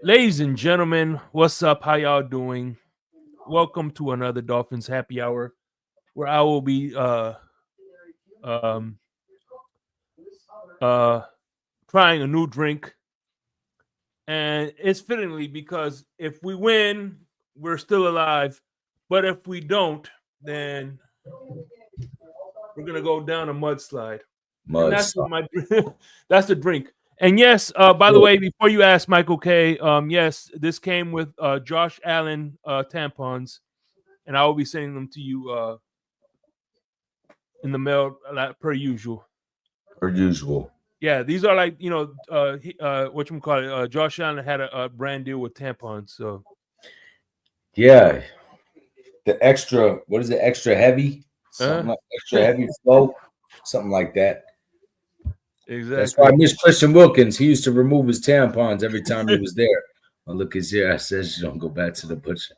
Ladies and gentlemen, what's up? How y'all doing? Welcome to another Dolphins happy hour where I will be um uh trying a new drink. And it's fittingly because if we win, we're still alive. But if we don't, then we're gonna go down a mudslide. And Mud. that's what my that's the drink. And yes, by the way, before you ask Michael K, yes, this came with Josh Allen tampons, and I will be sending them to you in the mail per usual. Per usual. Yeah, these are like what you call it. Josh Allen had a brand deal with tampons, so Yeah. The extra, what is it? Extra heavy? Something like extra heavy flow. Something like that. Exactly. That's why I miss Christian Wilkins. He used to remove his tampons every time he was there. Oh, look, his ear. I says you don't go back to the butcher.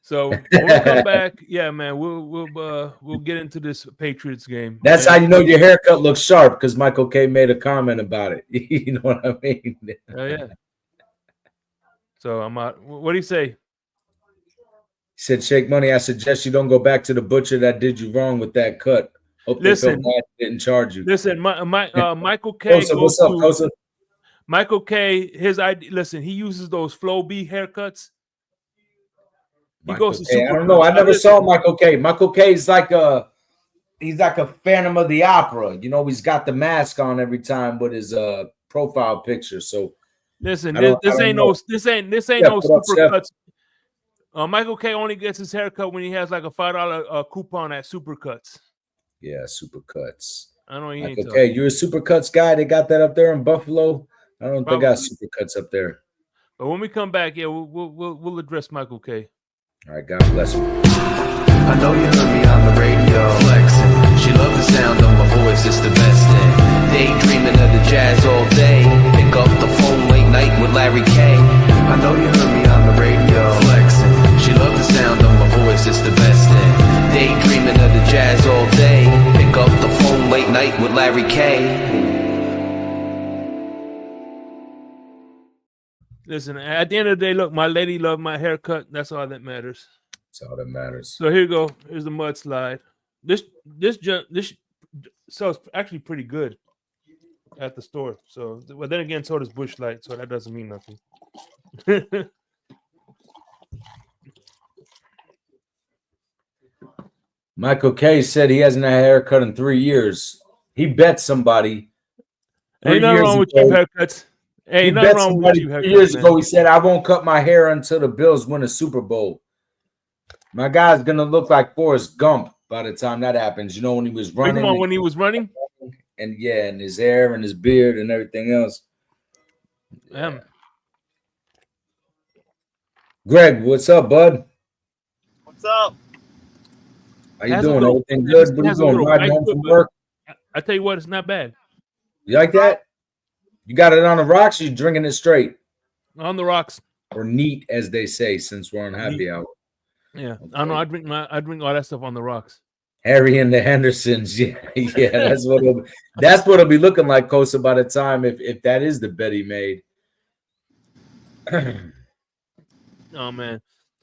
So when we come back, yeah, man, we'll get into this Patriots game. That's how you know your haircut looks sharp, because Michael K made a comment about it. You know what I mean? Oh yeah. So I'm out. What do you say? He said, "Shake Money, I suggest you don't go back to the butcher that did you wrong with that cut. Hope they felt bad didn't charge you." Listen, Michael K. Kosa, what's up, Kosa? Michael K. His idea. Listen, he uses those Flow B haircuts. He goes to super. I don't know. I never saw Michael K. Michael K. is like he's like a Phantom of the Opera. You know, he's got the mask on every time with his profile picture. So listen, this ain't no Supercuts. Michael K. only gets his haircut when he has like a $5 coupon at Supercuts. Yeah, Supercuts. I don't know. Michael K. You're a Supercuts guy. They got that up there in Buffalo. I don't think they got Supercuts up there. But when we come back, yeah, we'll address Michael K. All right, God bless you. I know you heard me on the radio flexing. She loved the sound of my voice, it's the best thing. Daydreaming of the jazz all day. Pick up the phone late night with Larry K. I know you heard me on the radio flexing. She loved the sound of my voice, it's the best thing. Daydreaming of the jazz all day. Pick up the phone late night with Larry K. Listen, at the end of the day, look, my lady loved my haircut. That's all that matters. That's all that matters. So here you go. Here's the mudslide. This sells actually pretty good at the store. So, but then again, so does Busch Light. So that doesn't mean nothing. Michael K. said he hasn't had a haircut in 3 years. He bet somebody. Ain't nothing wrong with your haircuts. Hey, nothing wrong with you. 3 years ago, he said, "I won't cut my hair until the Bills win a Super Bowl." My guy's gonna look like Forrest Gump by the time that happens. You know, when he was running. When he was running, and yeah, and his hair and his beard and everything else. Yeah. Greg, what's up, bud? What's up? How you doing? Everything good? What are you doing? Riding home from work? I tell you what, it's not bad. You like that? You got it on the rocks, or you drinking it straight? On the rocks. Or neat, as they say, since we're on happy hour. Yeah. Okay. I don't know. I drink all that stuff on the rocks. Harry and the Hendersons. Yeah, that's what'll be looking like, Kosa, by the time if that is the bet he made. Oh man.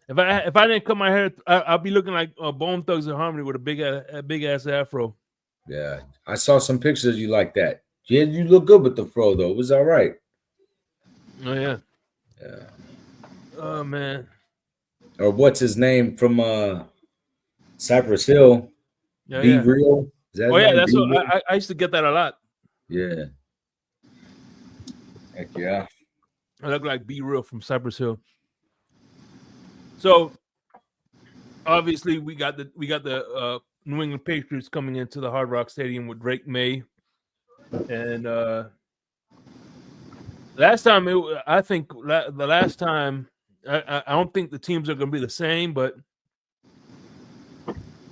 If I didn't cut my hair, I'll be looking like Bone Thugs and Harmony with a big ass afro. Yeah. I saw some pictures of you like that. Yeah, you look good with the fro, though. It was all right. Oh, yeah. Yeah. Oh, man. Or what's his name from Cypress Hill? Yeah, Be Real? Oh, yeah, that's what I used to get that a lot. Yeah. Heck yeah. I look like Be Real from Cypress Hill. So, obviously, we got the New England Patriots coming into the Hard Rock Stadium with Drake May. And last time, I think the last time, I don't think the teams are going to be the same, but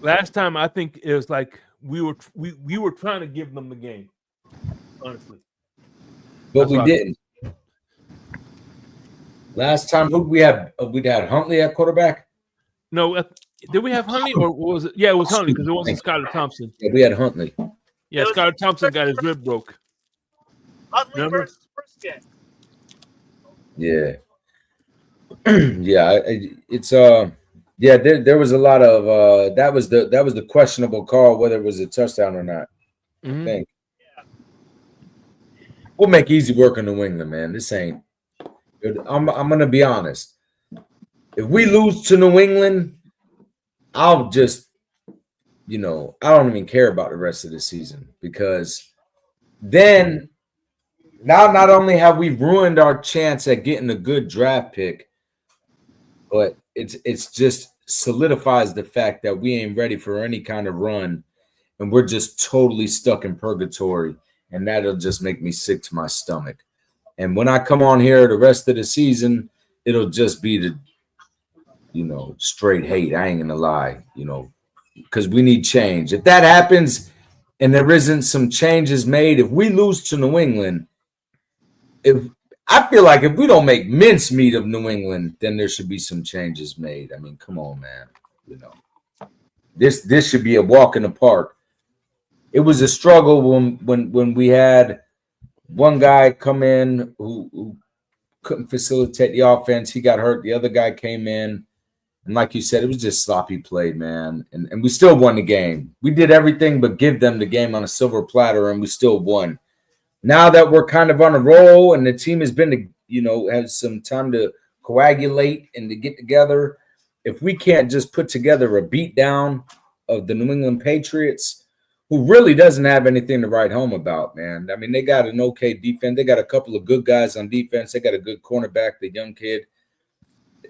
last time I think it was like we were trying to give them the game, honestly. But we didn't. Last time, who we had? We had Huntley at quarterback. No, did we have Huntley or was it? Yeah, it was Huntley because it wasn't Skylar Thompson. Yeah, we had Huntley. Yeah, Skylar Thompson got his rib broke. Huntley versus Brisket. Yeah. Yeah, it's yeah, there was a lot of that was the questionable call whether it was a touchdown or not. I think we'll make easy work in New England, man. This ain't. I'm gonna be honest. If we lose to New England, I'll just I don't even care about the rest of the season because then now not only have we ruined our chance at getting a good draft pick, but it's just solidifies the fact that we ain't ready for any kind of run and we're just totally stuck in purgatory, and that'll just make me sick to my stomach. And when I come on here the rest of the season, it'll just be the straight hate. I ain't gonna lie, because we need change. If that happens and there isn't some changes made, if we lose to New England, I feel like if we don't make mincemeat of New England, then there should be some changes made. I mean, come on, man. This should be a walk in the park. It was a struggle when we had one guy come in who couldn't facilitate the offense. He got hurt. The other guy came in. And like you said, it was just sloppy play, man. And we still won the game. We did everything but give them the game on a silver platter, and we still won. Now that we're kind of on a roll and the team has been, has some time to coagulate and to get together, if we can't just put together a beatdown of the New England Patriots, who really doesn't have anything to write home about, man. I mean, they got an okay defense. They got a couple of good guys on defense. They got a good cornerback, the young kid.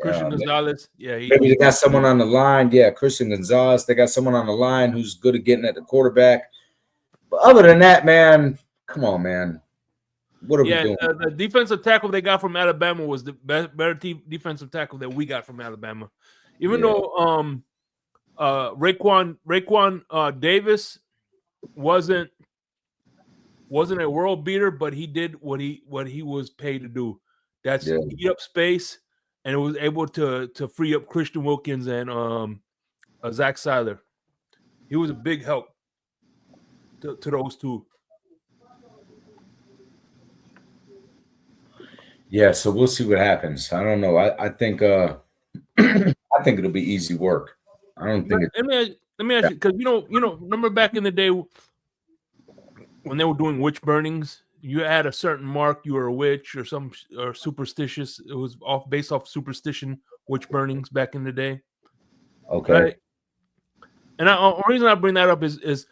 Christian Gonzalez. Yeah. Maybe they got someone on the line. Yeah, Christian Gonzalez. They got someone on the line who's good at getting at the quarterback. But other than that, man, come on, man. What are we doing? The defensive tackle they got from Alabama was the better defensive tackle that we got from Alabama. Even though Raekwon Davis wasn't a world beater, but he did what he was paid to do. That's eat up space, and it was able to free up Christian Wilkins and Zach Seiler. He was a big help to those two. Yeah, so we'll see what happens. I don't know. I think I think it'll be easy work. I don't think. Let me ask you, because remember back in the day when they were doing witch burnings, you had a certain mark, you were a witch or superstitious. It was based off superstition, witch burnings back in the day. Okay. Right? And the reason I bring that up is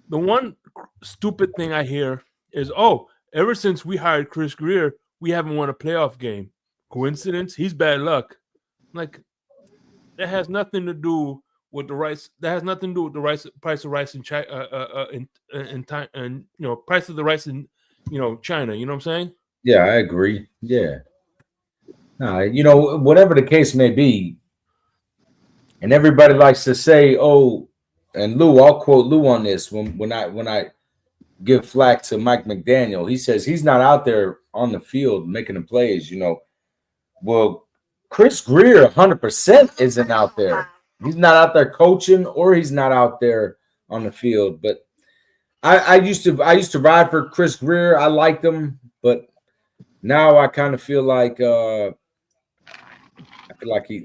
the one stupid thing I hear is, ever since we hired Chris Greer, we haven't won a playoff game. Coincidence? He's bad luck. Like, that has nothing to do with the rice. That has nothing to do with the price of rice in China, price of the rice in China. You know what I'm saying? Yeah, I agree. Yeah. No, whatever the case may be, and everybody likes to say, and Lou, I'll quote Lou on this when I give flack to Mike McDaniel. He says he's not out there on the field making the plays. Well, Chris Greer 100% isn't out there. He's not out there coaching, or he's not out there on the field. But I used to ride for Chris Greer. I liked him, but now I kind of feel like he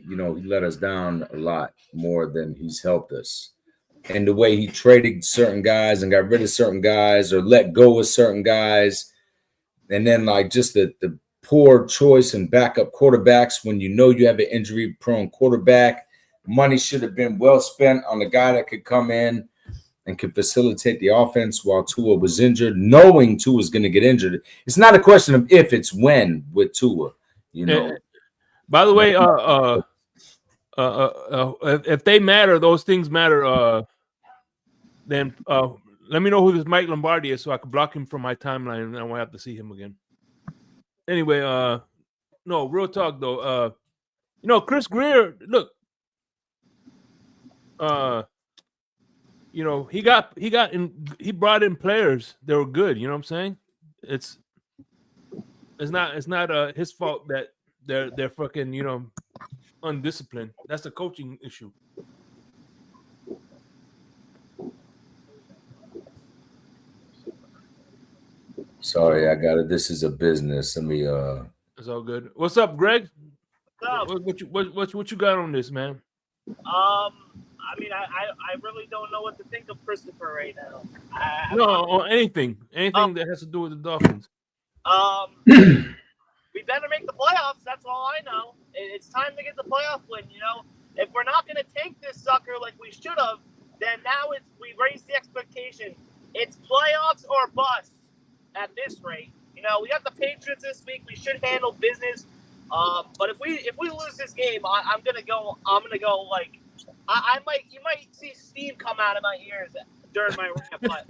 let us down a lot more than he's helped us. And the way he traded certain guys and got rid of certain guys or let go of certain guys, and then like just the poor choice and backup quarterbacks when you have an injury-prone quarterback. Money should have been well spent on the guy that could come in and could facilitate the offense while Tua was injured, knowing Tua was going to get injured. It's not a question of if, it's when with Tua. By the way, if they matter, those things matter. Then let me know who this Mike Lombardi is so I can block him from my timeline and I won't have to see him again. Anyway, no, real talk though. Chris Greer, look, he brought in players that were good. You know what I'm saying? It's not his fault that they're fucking undisciplined. That's a coaching issue. Sorry, I got it. This is a business. Let me It's all good. What's up, Greg? What's up? What you got on this, man? I mean, I really don't know what to think of Christopher right now. Or anything that has to do with the Dolphins. We better make the playoffs. That's all I know. It's time to get the playoff win. You know, if we're not going to take this sucker like we should have, then now we raise the expectation. It's playoffs or bust at this rate. You know, we got the Patriots this week. We should handle business. But if we lose this game, I'm gonna go like you might see steam come out of my ears during my rant. But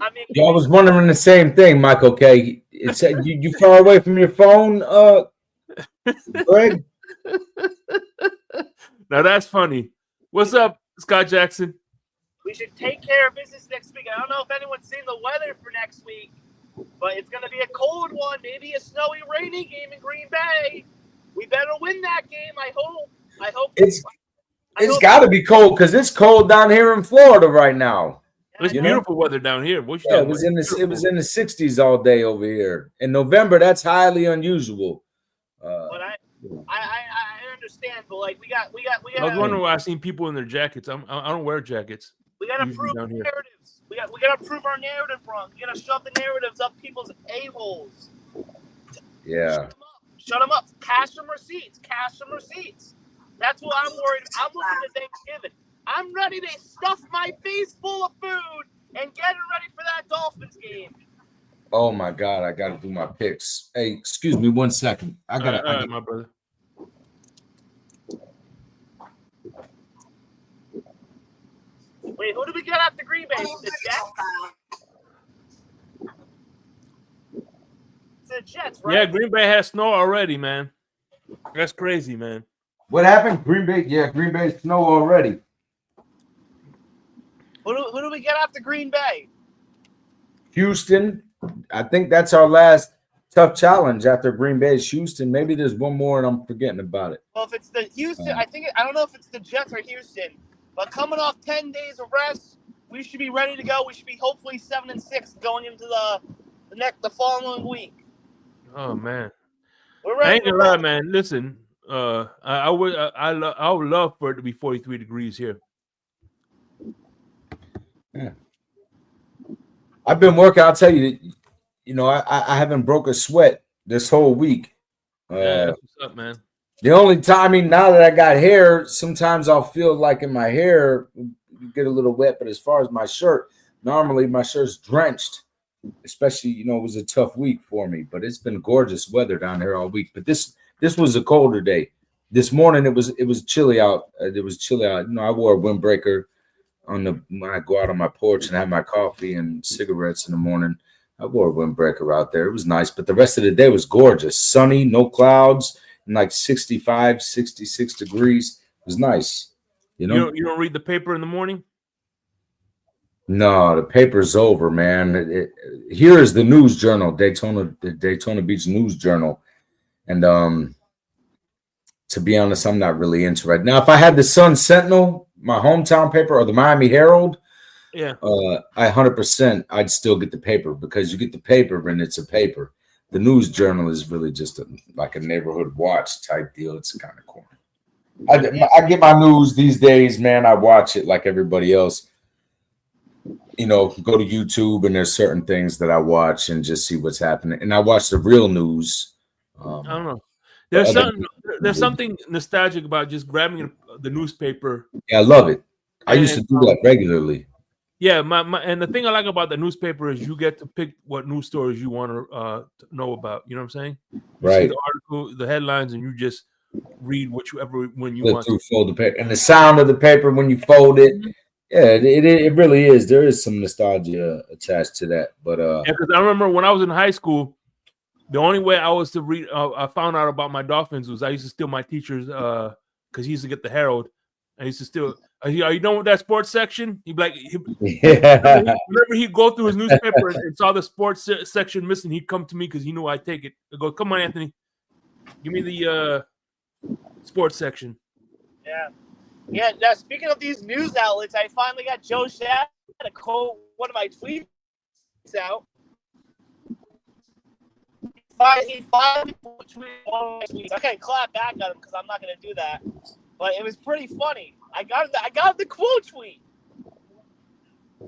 I mean, I was wondering the same thing, Michael K. It said you far away from your phone, Greg. Now that's funny. What's up, Scott Jackson? we should take care of business next week. I don't know if anyone's seen the weather for next week, but it's going to be a cold one, maybe a snowy, rainy game in Green Bay. We better win that game. I hope. It's got to be cold because it's cold down here in Florida right now. It's beautiful weather down here. It was in the 60s all day over here. In November, that's highly unusual. But I understand, but like we got. I was wondering why I seen people in their jackets. I don't wear jackets. We gotta prove narratives. We gotta prove our narrative wrong. We gotta shove the narratives up people's a-holes. Yeah. Shut them up. Cash some receipts. That's what I'm worried about. I'm looking at Thanksgiving. I'm ready to stuff my face full of food and get it ready for that Dolphins game. Oh my God, I gotta do my picks. Hey, excuse me 1 second. I gotta my brother. Wait, who do we get after Green Bay? The Jets? It's the Jets, right? Yeah, Green Bay has snow already, man. That's crazy, man. What happened? Green Bay? Yeah, Green Bay snow already. Who do we get after Green Bay? Houston. I think that's our last tough challenge after Green Bay is Houston. Maybe there's one more and I'm forgetting about it. Well, if it's the Houston, I don't know if it's the Jets or Houston, but coming off 10 days of rest, we should be ready to go. We should be hopefully 7-6 going into the following week. Oh man, we're ready. I ain't gonna lie, man. Listen, I would love for it to be 43 degrees here. Yeah. I've been working. I'll tell you, I haven't broke a sweat this whole week. What's up, man? The only time, now that I got hair, sometimes I'll feel like in my hair you get a little wet. But as far as my shirt, normally my shirt's drenched. Especially, it was a tough week for me. But it's been gorgeous weather down here all week. But this was a colder day. This morning it was chilly out. It was chilly out. I wore a windbreaker when I go out on my porch and have my coffee and cigarettes in the morning. I wore a windbreaker out there. It was nice, but the rest of the day was gorgeous. Sunny, no clouds, and like 65, 66 degrees. It was nice. You don't read the paper in the morning? No, the paper's over, man. Here is the news journal, the Daytona Beach News Journal. And to be honest, I'm not really into it right now. If I had the Sun Sentinel, my hometown paper, or the Miami Herald, yeah, I 100% I'd still get the paper because you get the paper and it's a paper. The news journal is really just like a neighborhood watch type deal. It's kind of corny. I get my news these days, man. I watch it like everybody else. Go to YouTube and there's certain things that I watch and just see what's happening. And I watch the real news. I don't know. There's something nostalgic about just grabbing the newspaper. Yeah, I love it. I used to do that regularly. Yeah, and the thing I like about the newspaper is you get to pick what news stories you want to know about. You know what I'm saying? Right. See the article, the headlines, and you just read when you want to. Fold the paper, and the sound of the paper when you fold it. Yeah, it really is. There is some nostalgia attached to that. But because I remember when I was in high school, the only way I was to read, I found out about my Dolphins was I used to steal my teacher's because he used to get the Herald. I used to steal. Are you done with that sports section? He'd be like, whenever he'd go through his newspaper and saw the sports section missing, he'd come to me because he knew I'd take it. I'd go, come on, Anthony, give me the sports section. Yeah. Now, speaking of these news outlets, I finally got Joe Shad to quote one of my tweets out. He finally tweeted one of my tweets. I can't clap back at him because I'm not going to do that. But it was pretty funny. I got the quote tweet.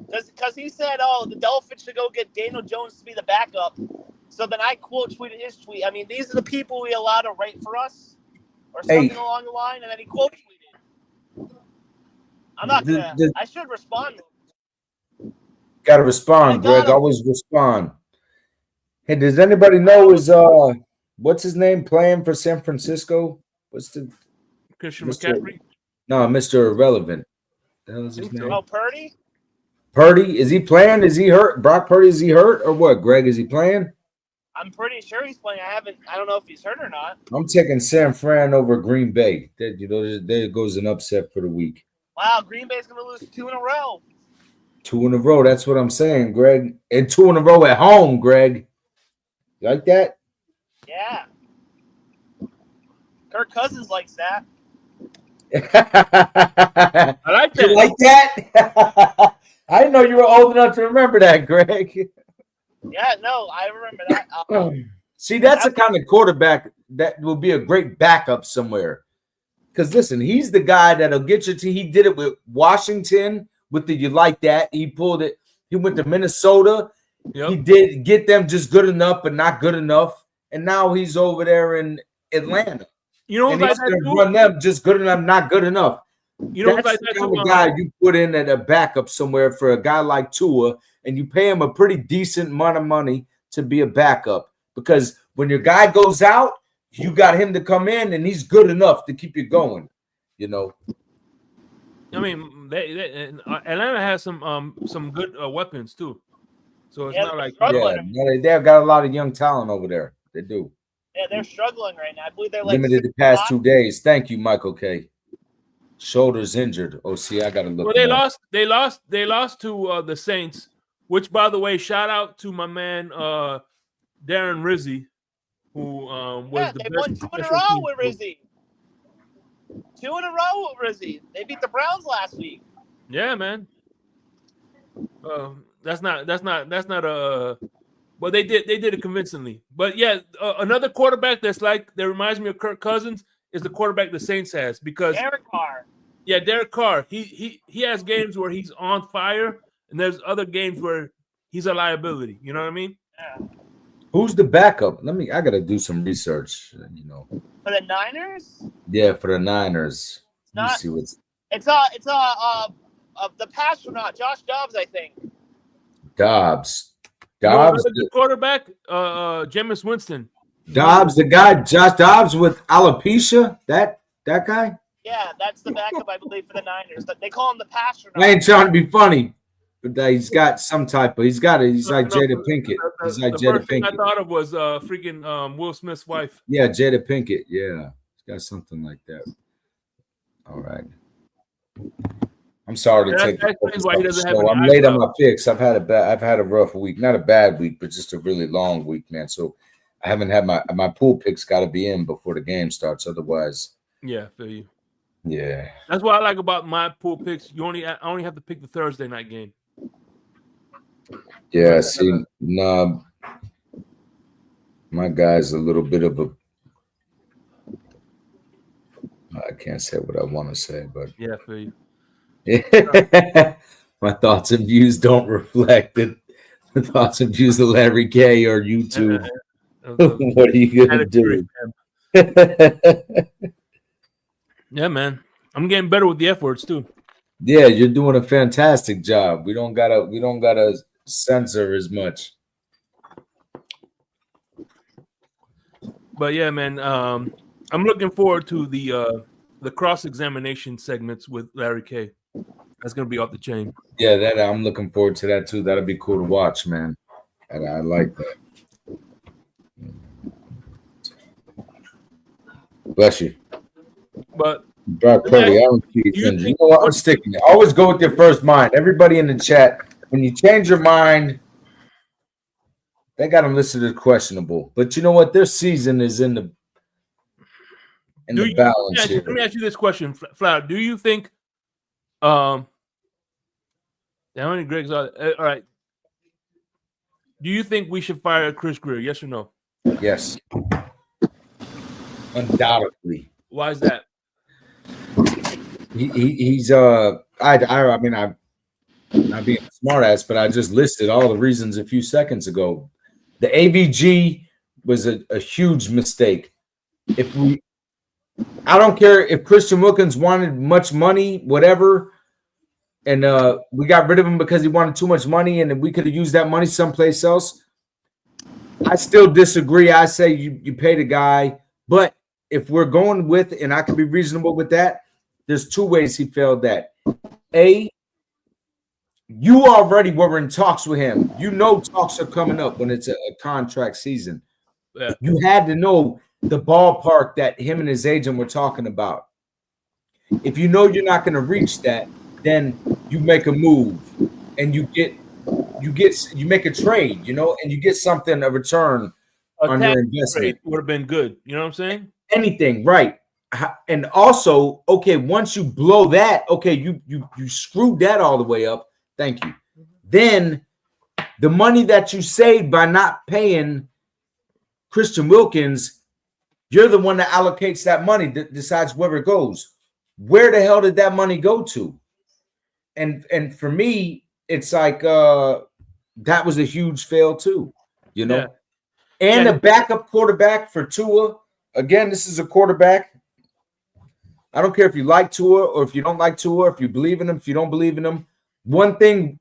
Because he said, oh, the Dolphins should go get Daniel Jones to be the backup. So then I quote tweeted his tweet. I mean, these are the people we allow to write for us or something along the line. And then he quote tweeted. I'm not going to. I should respond. Got to respond, Greg. Always respond. Hey, does anybody know what's his name playing for San Francisco? What's the Christian McCaffrey? No, Mr. Irrelevant. The hell is his name? Oh, Purdy? Purdy, is he playing? Is he hurt? Brock Purdy, is he hurt or what? Greg, is he playing? I'm pretty sure he's playing. I don't know if he's hurt or not. I'm taking San Fran over Green Bay. There goes an upset for the week. Wow, Green Bay's going to lose 2 in a row. 2 in a row. That's what I'm saying, Greg. And 2 in a row at home, Greg. You like that? Yeah. Kirk Cousins likes that. I like that. You like that? I didn't know you were old enough to remember that, Greg. Yeah, no, I remember that. See, that's the kind of quarterback that will be a great backup somewhere. Because, listen, he's the guy that'll get you to – he did it with Washington with the you like that. He pulled it. He went to Minnesota. Yep. He did get them just good enough but not good enough. And now he's over there in Atlanta. You know, and he's going to run them just good enough, not good enough. You know, that's the kind of guy you put in at a backup somewhere for a guy like Tua, and you pay him a pretty decent amount of money to be a backup. Because when your guy goes out, you got him to come in, and he's good enough to keep you going. You know. I mean, Atlanta has some good weapons too. So it's not like they've got a lot of young talent over there. They do. Yeah, they're struggling right now. I believe they're like limited the past 2 days. Thank you, Michael K. Shoulders injured. Oh, see, I gotta look. Well, they lost to the Saints, which, by the way, shout out to my man Darren Rizzi, who was the they best. Won 2 in a row with Rizzi. 2 in a row with Rizzi. They beat the Browns last week. Yeah, man. That's not a. Well, they did it convincingly. But yeah, another quarterback that reminds me of Kirk Cousins is the quarterback the Saints has, because Derek Carr. Yeah, Derek Carr. He has games where he's on fire, and there's other games where he's a liability. You know what I mean? Yeah. Who's the backup? I gotta do some research. You know. For the Niners? Yeah, for the Niners. It's the pastronaut, Josh Dobbs, I think. Dobbs, the quarterback, Jameis Winston. Dobbs, the guy, Josh Dobbs with alopecia. That guy. Yeah, that's the backup, I believe, for the Niners. They call him the pastronaut. I ain't trying to be funny, but he's got some type of. He's like Jada Pinkett. He's like Jada first thing Pinkett. I thought of was freaking Will Smith's wife. Yeah, Jada Pinkett. Yeah, he's got something like that. All right. I'm sorry to take the focus off the show. I'm late on my picks. I've had a rough week. Not a bad week, but just a really long week, man. So I haven't had my pool picks got to be in before the game starts. Otherwise, yeah, feel you. Yeah, that's what I like about my pool picks. I only have to pick the Thursday night game. Yeah, see, no, my guy's a little bit of a. I can't say what I want to say, but yeah, feel you. My thoughts and views don't reflect the thoughts and views of Larry K or YouTube. What are you gonna do? Yeah, man. I'm getting better with the F words too. Yeah, you're doing a fantastic job. We don't gotta censor as much. But yeah, man. I'm looking forward to the cross-examination segments with Larry K. That's gonna be off the chain. Yeah, that I'm looking forward to that too. That'll be cool to watch, man. And I like that. Bless you. But Brock Purdy, I don't see you know what? I'm sticking it. Always go with your first mind. Everybody in the chat, when you change your mind, they got them listed as questionable. But you know what? Their season is in the balance here. Let me ask you this question, Flower. Do you think how many Gregs are there? All right. Do you think we should fire Chris Greer? Yes or no? Yes, undoubtedly. Why is that? He's I mean I'm not being a smartass, but I just listed all the reasons a few seconds ago. The AVG was a huge mistake. I don't care if Christian Wilkins wanted much money, whatever, and we got rid of him because he wanted too much money, and we could have used that money someplace else. I still disagree. I say you pay the guy, but if we're going with, and I can be reasonable with that, there's two ways he failed that. A, you already were in talks with him. You know talks are coming up when it's a contract season. Yeah. You had to know the ballpark that him and his agent were talking about. If you know you're not going to reach that, then you make a move and you make a trade, and you get something, a return on your investment. Would have been good. You know what I'm saying? Anything, right? And also, okay, once you blow that, okay, you screwed that all the way up. Thank you. Then the money that you saved by not paying Christian Wilkins, you're the one that allocates that money, that decides where it goes. Where the hell did that money go to? And for me, it's like that was a huge fail too, Yeah. And a backup quarterback for Tua. Again, this is a quarterback. I don't care if you like Tua or if you don't like Tua, if you believe in him, if you don't believe in him. One thing,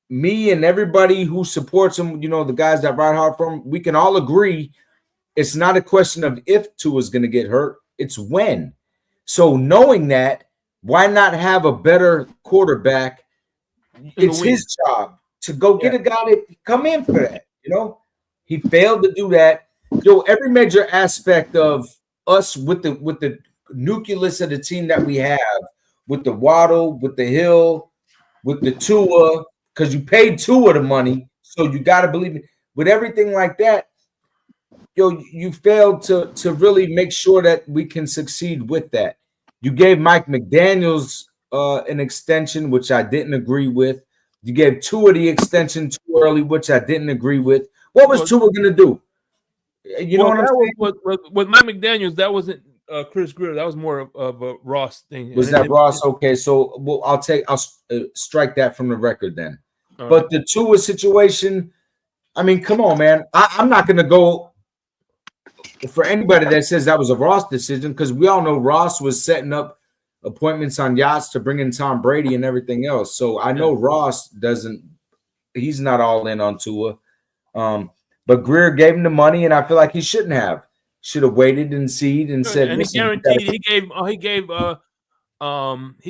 me and everybody who supports him, the guys that ride hard for him, we can all agree it's not a question of if Tua's going to get hurt, it's when. So knowing that, why not have a better quarterback? It's his job to go get a guy that come in for that. He failed to do that. Every major aspect of us with the nucleus of the team that we have, with the Waddle, with the Hill, with the Tua, because you paid Tua the money, so you got to believe it. With everything like that, you failed to really make sure that we can succeed with that. You gave Mike McDaniels an extension, which I didn't agree with. You gave Tua the extension too early, which I didn't agree with. What was Tua going to do? You know what I'm saying? With Mike McDaniels, that wasn't Chris Greer. That was more of a Ross thing. Was that Ross? Okay, so I'll strike that from the record then. But the Tua situation, I mean, come on, man. I'm not going to go for anybody that says that was a Ross decision, because we all know Ross was setting up appointments on yachts to bring in Tom Brady and everything else. So I know Ross he's not all in on Tua. But Greer gave him the money, and I feel like he should have waited and seen and said, and he guaranteed he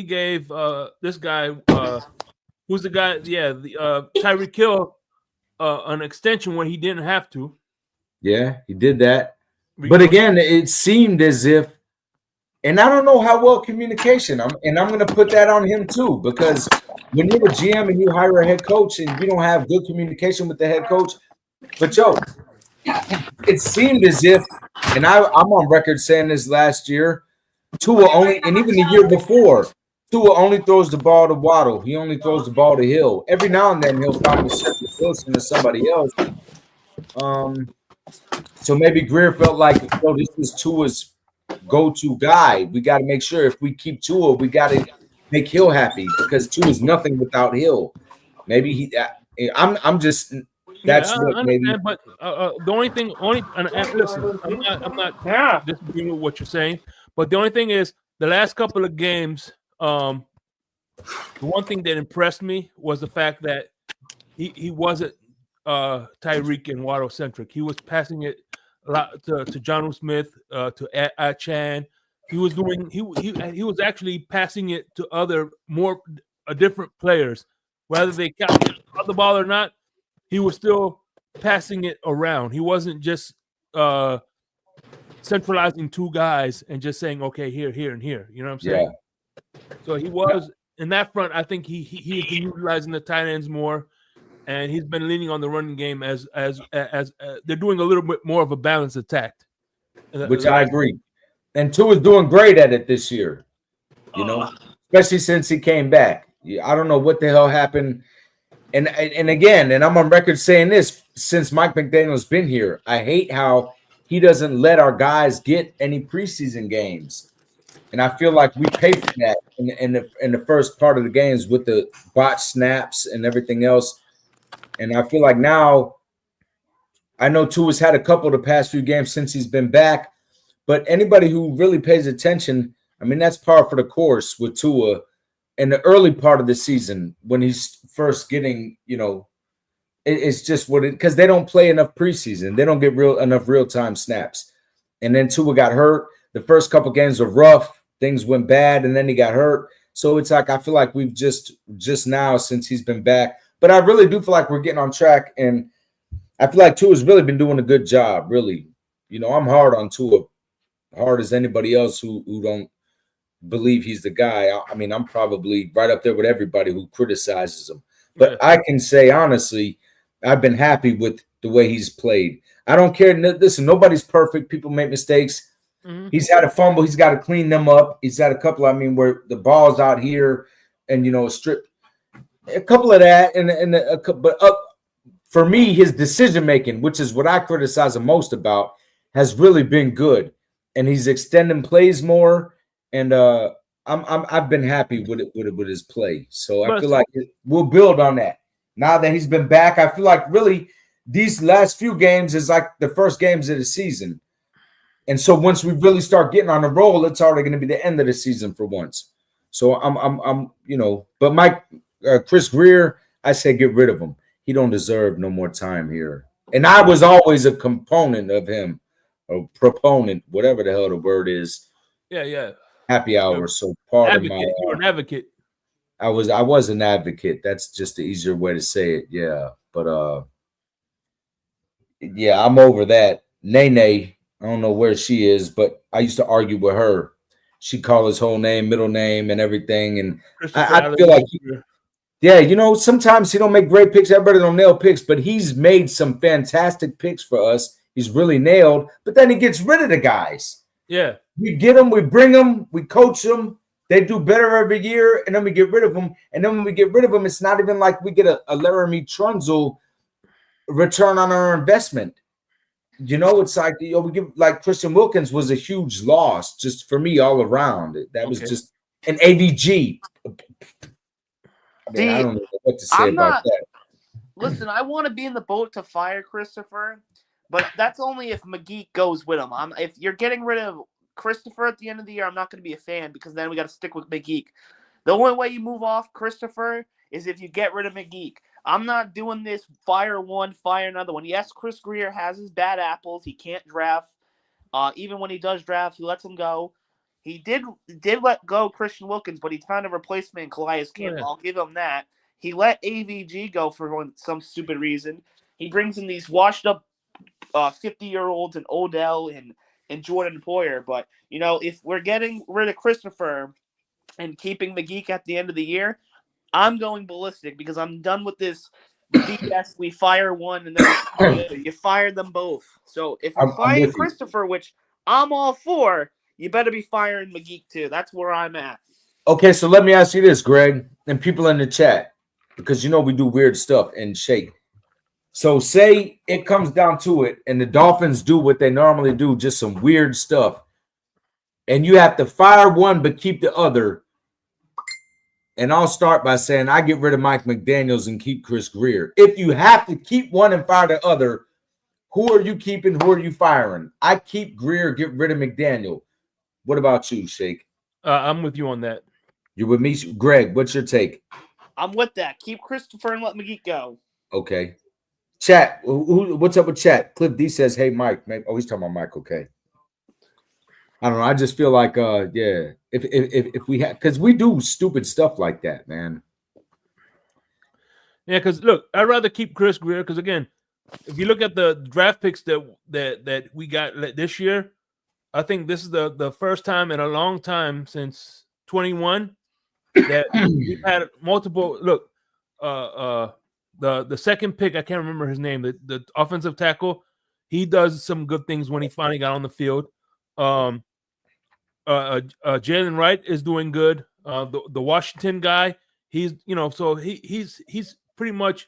gave this guy who's the guy, Tyreek Hill an extension when he didn't have to. Yeah, he did that. But again, it seemed as if, and I don't know how well communication, I'm going to put that on him too, because when you're a GM and you hire a head coach and you don't have good communication with the head coach, but it seemed as if, and I'm on record saying this last year, Tua only, and even the year before, Tua only throws the ball to Waddle. He only throws the ball to Hill. Every now and then he'll find Cedric Wilson or somebody else. So maybe Greer felt like, this is Tua's go-to guy. We got to make sure if we keep Tua, we got to make Hill happy, because Tua's nothing without Hill. Maybe I'm just. That's what maybe. But the only thing, and listen, I'm not disagreeing with what you're saying, but the only thing is, the last couple of games, the one thing that impressed me was the fact that he wasn't Tyreek and Waddle centric. He was passing it a lot to Jonnu Smith, to Achan. He was doing he was actually passing it to other more different players, whether they got the ball or not. He was still passing it around. He wasn't just centralizing two guys and just saying, okay, here, and here. You know what I'm saying? Yeah. So he was in that front. I think he's been utilizing the tight ends more, and he's been leaning on the running game as they're doing a little bit more of a balanced attack. Which I agree. And Tua's doing great at it this year, especially since he came back. I don't know what the hell happened. And again, and I'm on record saying this, since Mike McDaniel's been here, I hate how he doesn't let our guys get any preseason games. And I feel like we pay for that in the first part of the games with the bot snaps and everything else. And I feel like now, I know Tua's had a couple of the past few games since he's been back, but anybody who really pays attention, I mean, that's par for the course with Tua in the early part of the season when he's first getting, it's just what it, because they don't play enough preseason. They don't get enough real-time snaps. And then Tua got hurt. The first couple games were rough. Things went bad, and then he got hurt. So it's like I feel like we've just now since he's been back. But I really do feel like we're getting on track, and I feel like Tua's really been doing a good job, really. I'm hard on Tua, hard as anybody else who don't believe he's the guy. I mean, I'm probably right up there with everybody who criticizes him. But I can say, honestly, I've been happy with the way he's played. I don't care. Listen, nobody's perfect. People make mistakes. Mm-hmm. He's had a fumble. He's got to clean them up. He's had a couple, where the ball's out here and, a couple of that. But for me, his decision-making, which is what I criticize him most about, has really been good. And he's extending plays more. And I've been happy with his play. So I feel like we'll build on that. Now that he's been back, I feel like really these last few games is like the first games of the season. And so once we really start getting on the roll, it's already going to be the end of the season for once. So I'm but Mike, Chris Greer, I say get rid of him. He don't deserve no more time here. And I was always a component of him, a proponent, whatever the hell the word is. Yeah. Happy hour. So part advocate. of my You're an advocate. I was an advocate. That's just the easier way to say it. Yeah. But yeah, I'm over that. Nene, I don't know where she is, but I used to argue with her. She'd call his whole name, middle name, and everything. And I feel like sometimes he don't make great picks. Everybody don't nail picks, but he's made some fantastic picks for us. He's really nailed, but then he gets rid of the guys. Yeah. We get them, we bring them, we coach them. They do better every year, and then we get rid of them. And then when we get rid of them, it's not even like we get a Laramie Trunzel return on our investment. It's like we give like Christian Wilkins was a huge loss just for me all around. That was just an AVG. I don't know what to say about that. Listen, I want to be in the boat to fire Christopher, but that's only if McGeek goes with him. If you're getting rid of Christopher at the end of the year, I'm not going to be a fan because then we got to stick with McGeek. The only way you move off Christopher is if you get rid of McGeek. I'm not doing this fire one, fire another one. Yes, Chris Greer has his bad apples. He can't draft. Even when he does draft, he lets them go. He did let go Christian Wilkins, but he found a replacement in Calais Campbell. I'll give him that. He let AVG go for some stupid reason. He brings in these washed-up 50-year-olds and Odell and Jordan Poyer. But, if we're getting rid of Christopher and keeping McGeek at the end of the year, I'm going ballistic because I'm done with this BS. We fire one and then you fire them both. So if you fire Christopher, which I'm all for, you better be firing McGeek too. That's where I'm at. Okay, so let me ask you this, Greg, and people in the chat, because we do weird stuff and shake. So say it comes down to it and the Dolphins do what they normally do, just some weird stuff, and you have to fire one but keep the other. And I'll start by saying I get rid of Mike McDaniels and keep Chris Greer. If you have to keep one and fire the other, who are you keeping? Who are you firing? I keep Greer, get rid of McDaniel. What about you, Shake? I'm with you on that. You're with me, Greg. What's your take? I'm with that. Keep Christopher and let McGeek go. Okay. Chat. What's up with chat? Cliff D says, "Hey, Mike." Oh, he's talking about Mike. Okay. I don't know. I just feel like, if we have, because we do stupid stuff like that, man. Yeah, because look, I'd rather keep Chris Greer because again, if you look at the draft picks that we got this year, I think this is the first time in a long time since 21 that we've had multiple. Look, the second pick, I can't remember his name. The offensive tackle, he does some good things when he finally got on the field. Jalen Wright is doing good. The Washington guy, he's so he's pretty much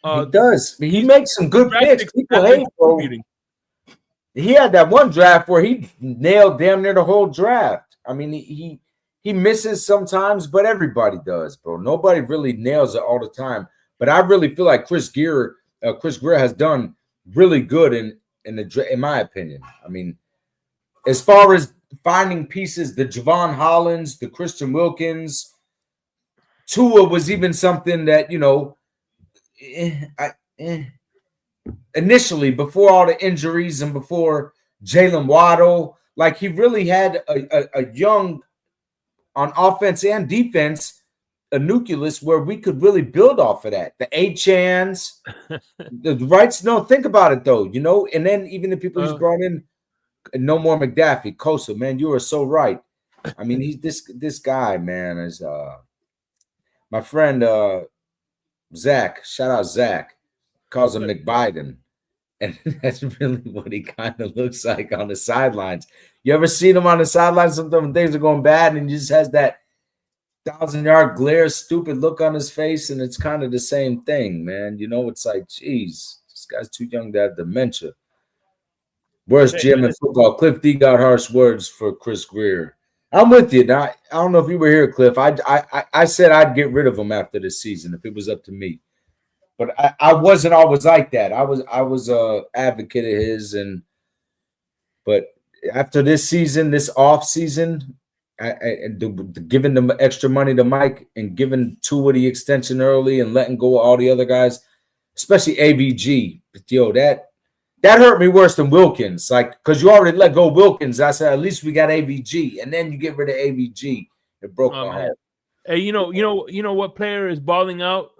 he does. He makes some good picks. People hate, bro. He had that one draft where he nailed damn near the whole draft. I mean, he misses sometimes, but everybody does, bro. Nobody really nails it all the time. But I really feel like Chris Greer has done really good in my opinion. I mean, as far as finding pieces, the Javon Hollins, the Christian Wilkins, Tua was even something that, you know, initially before all the injuries and before Jalen Waddle, like he really had a young on offense and defense, a nucleus where we could really build off of that. The A-Chans, the rights. No, think about it though, you know, and then even the people he's brought in, no more McDaffie, Kosa, man, you are so right. I mean, he's this guy, man, is my friend Zach, shout out Zach, calls him McBiden. And that's really what he kind of looks like on the sidelines. You ever seen him on the sidelines? Sometimes when things are going bad and he just has that 1,000-yard glare, stupid look on his face, and it's kind of the same thing, man. You know, it's like, geez, this guy's too young to have dementia. Worst GM in football. Cliff D got harsh words for Chris Greer. I'm with you. Now, I don't know if you were here, Cliff. I said I'd get rid of him after this season if it was up to me. But I wasn't always like that. I was a advocate of his, but after this season, this off season, giving them extra money to Mike and giving Tua the extension early and letting go of all the other guys, especially AVG, yo, that hurt me worse than Wilkins. Like, because you already let go of Wilkins, I said at least we got AVG, and then you get rid of AVG. It broke my heart. Hey, you know what player is balling out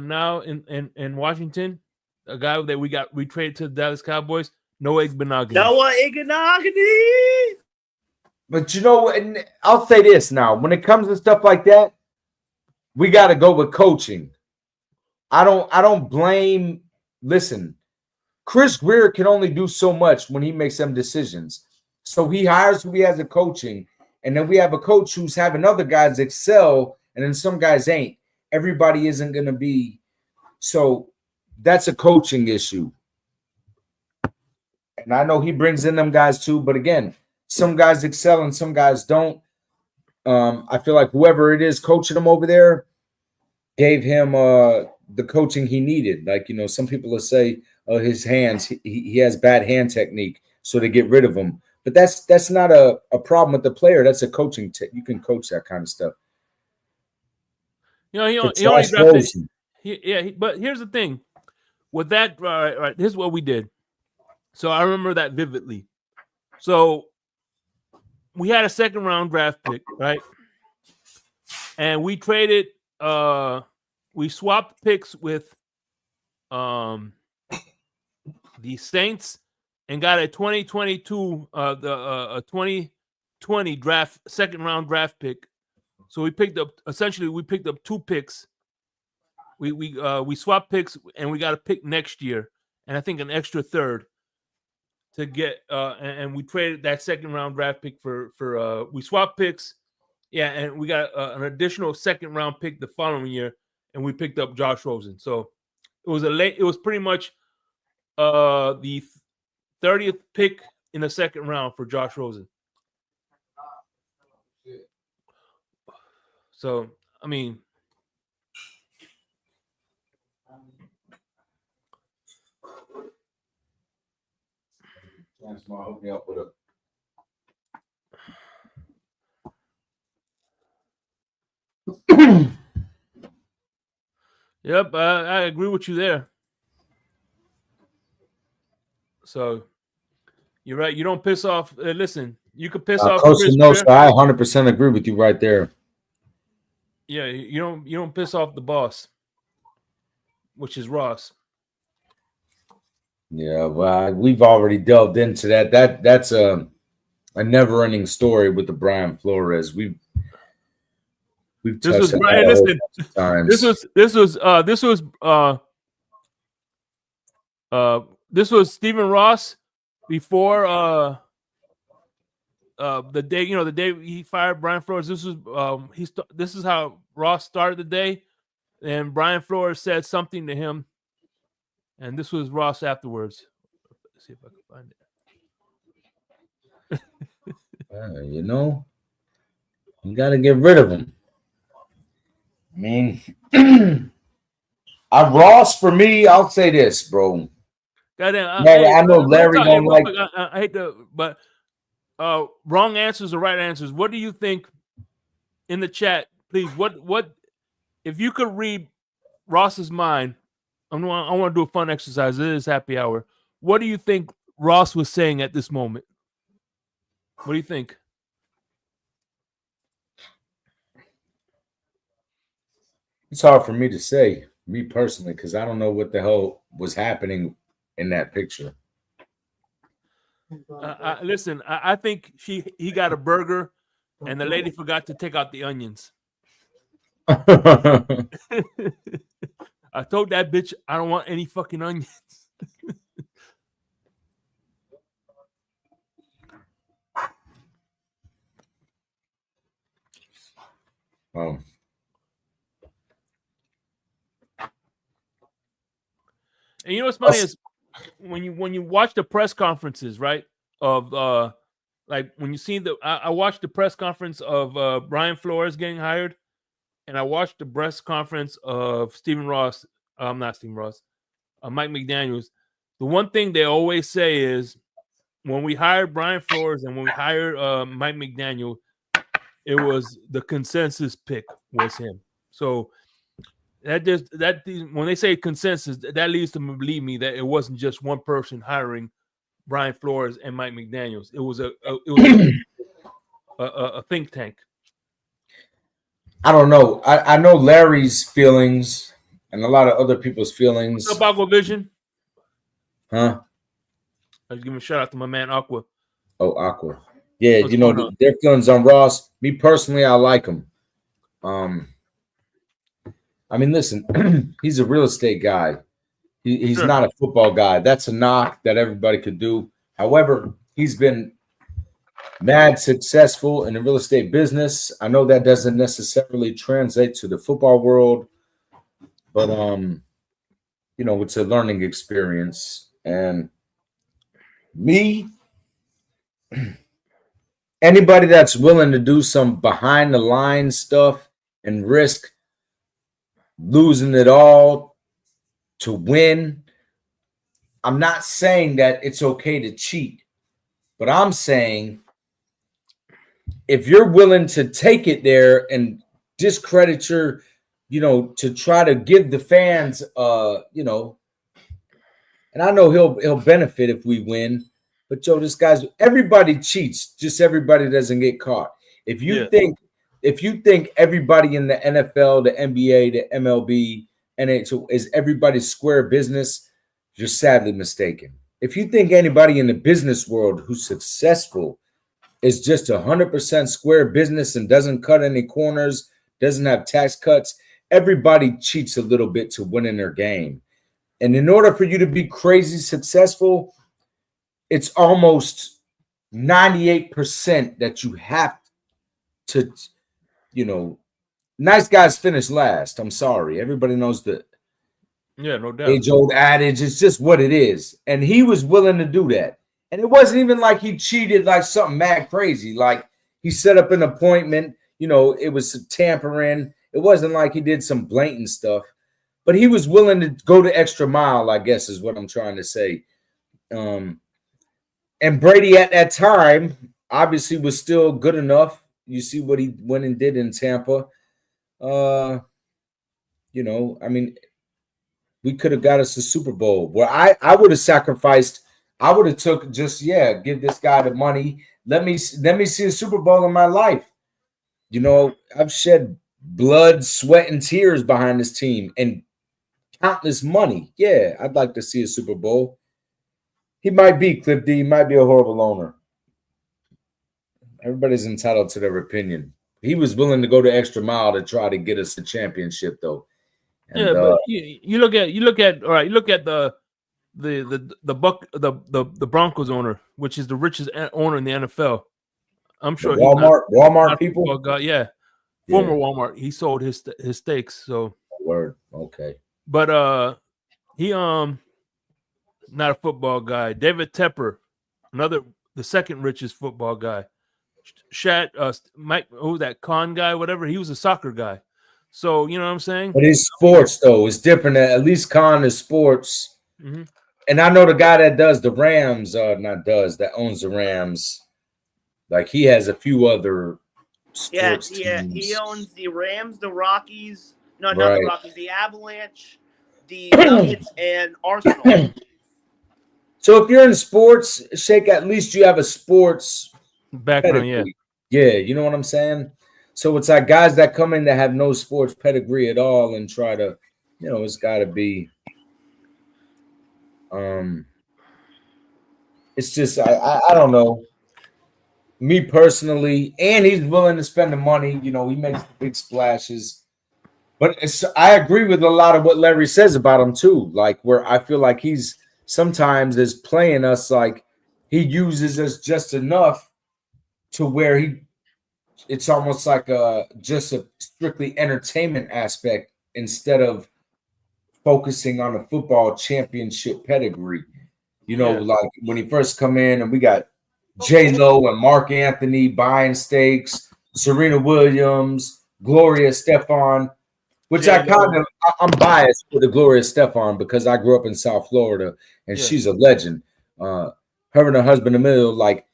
now in Washington? A guy that we traded to the Dallas Cowboys, Noah Igbenogany. But you know, and I'll say this now: when it comes to stuff like that, we got to go with coaching. I don't blame. Listen, Chris Greer can only do so much when he makes some decisions. So he hires who he has a coaching. And then we have a coach who's having other guys excel, and then some guys ain't. Everybody isn't going to be. So that's a coaching issue. And I know he brings in them guys too. But again, some guys excel and some guys don't. I feel like whoever it is coaching him over there gave him the coaching he needed. Like, you know, some people will say his hands, he has bad hand technique, so they get rid of him. But that's not a problem with the player. That's a coaching you can coach that kind of stuff. You know, he only drafted. But here's the thing. With that, right, here's what we did. So I remember that vividly. So we had a second-round draft pick, right? And we traded. We swapped picks with the Saints. And got a 2022, a 2020 draft, second round draft pick. So we picked up two picks. We swapped picks and we got a pick next year, and I think an extra third to get. And we traded that second round draft pick for we swapped picks, yeah, and we got an additional second round pick the following year, and we picked up Josh Rosen. So it was pretty much the 30th pick in the second round for Josh Rosen. So, I mean, hook me up with a. Yep, I agree with you there. So, you're right. You don't piss off. Listen, you could piss off. Coach, so I 100% agree with you right there. Yeah, you don't piss off the boss, which is Ross. Yeah, well, we've already delved into that. That's a never-ending story with the Brian Flores. We've touched on that times. This was Stephen Ross before the day he fired Brian Flores. This is how Ross started the day, and Brian Flores said something to him, and this was Ross afterwards. Let's see if I can find it. You know, you got to get rid of him. I mean, Ross, for me, I'll say this, bro. Goddamn, Yeah, I know Larry don't real like. quick, I hate to, but wrong answers or right answers. What do you think in the chat, please? What if you could read Ross's mind? I want to do a fun exercise. It is happy hour. What do you think Ross was saying at this moment? What do you think? It's hard for me to say, me personally, because I don't know what the hell was happening in that picture. Listen, I think he got a burger, and the lady forgot to take out the onions. I told that bitch I don't want any fucking onions. Oh. And you know what's funny is when you watch the press conferences, right? Of like when you see I watched the press conference of Brian Flores getting hired, and I watched the press conference of Stephen Ross. Not Stephen Ross, Mike McDaniels. The one thing they always say is when we hired Brian Flores and when we hired Mike McDaniel, it was the consensus pick was him. So that when they say consensus, that leads to believe me that it wasn't just one person hiring Brian Flores and Mike McDaniels. It was a think tank. I don't know. I know Larry's feelings and a lot of other people's feelings. What's up, Aqua Vision? Huh? I was giving a shout out to my man Aqua. Oh, Aqua. Yeah, What's you know their feelings on Ross. Me personally, I like him. I mean, listen, he's a real estate guy. He's Sure. not a football guy. That's a knock that everybody could do. However, he's been mad successful in the real estate business. I know that doesn't necessarily translate to the football world, but you know, it's a learning experience. And me, anybody that's willing to do some behind the line stuff and risk losing it all to win. I'm not saying that it's okay to cheat, but I'm saying if you're willing to take it there and discredit your, you know, to try to give the fans, you know, and I know he'll benefit if we win, but Joe, everybody cheats, just everybody doesn't get caught. If you think everybody in the NFL, the NBA, the MLB, NHL is everybody's square business, you're sadly mistaken. If you think anybody in the business world who's successful is just 100% square business and doesn't cut any corners, doesn't have tax cuts, everybody cheats a little bit to win in their game. And in order for you to be crazy successful, it's almost 98% that you have to, you know, nice guys finish last. I'm sorry. Everybody knows the no doubt age-old adage. It's just what it is. And he was willing to do that. And it wasn't even like he cheated like something mad crazy. Like he set up an appointment, you know, it was tampering. It wasn't like he did some blatant stuff. But he was willing to go the extra mile, I guess is what I'm trying to say. And Brady at that time obviously was still good enough. You see what he went and did in Tampa. You know, I mean, we could have got us a Super Bowl. Where I would have sacrificed. I would have took give this guy the money. Let me see a Super Bowl in my life. You know, I've shed blood, sweat, and tears behind this team and countless money. Yeah, I'd like to see a Super Bowl. He might be Cliff D. He might be a horrible owner. Everybody's entitled to their opinion. He was willing to go the extra mile to try to get us the championship, though. And, yeah, but you look at all right. You look at the Broncos owner, which is the richest owner in the NFL. I'm sure Walmart people. Yeah, former Walmart. He sold his stakes. So word, okay. But he not a football guy. David Tepper, the second richest football guy. Mike, that Khan guy, whatever. He was a soccer guy, so you know what I'm saying. But it's sports though; it's different. At least Khan is sports, Mm-hmm. and I know the guy that does the Rams, that owns the Rams. Like he has a few other sports teams. He owns the Rams, the Rockies. No, not Right. the Rockies. The Avalanche, the Nuggets, and Arsenal. So if you're in sports, Shake, at least you have a sports Background, pedigree. Yeah, you know what I'm saying? So it's like guys that come in that have no sports pedigree at all and try to, it's got to be. It's just I don't know. Me personally, and he's willing to spend the money. He makes the big splashes. But I agree with a lot of what Larry says about him too. Like where I feel like he's sometimes is playing us like he uses us just enough to where it's almost like just a strictly entertainment aspect instead of focusing on a football championship pedigree. Like when he first come in and we got J-Lo and Mark Anthony buying steaks, Serena Williams, Gloria Estefan, which I'm biased for the Gloria Estefan because I grew up in South Florida and she's a legend. Her and her husband Emilio, like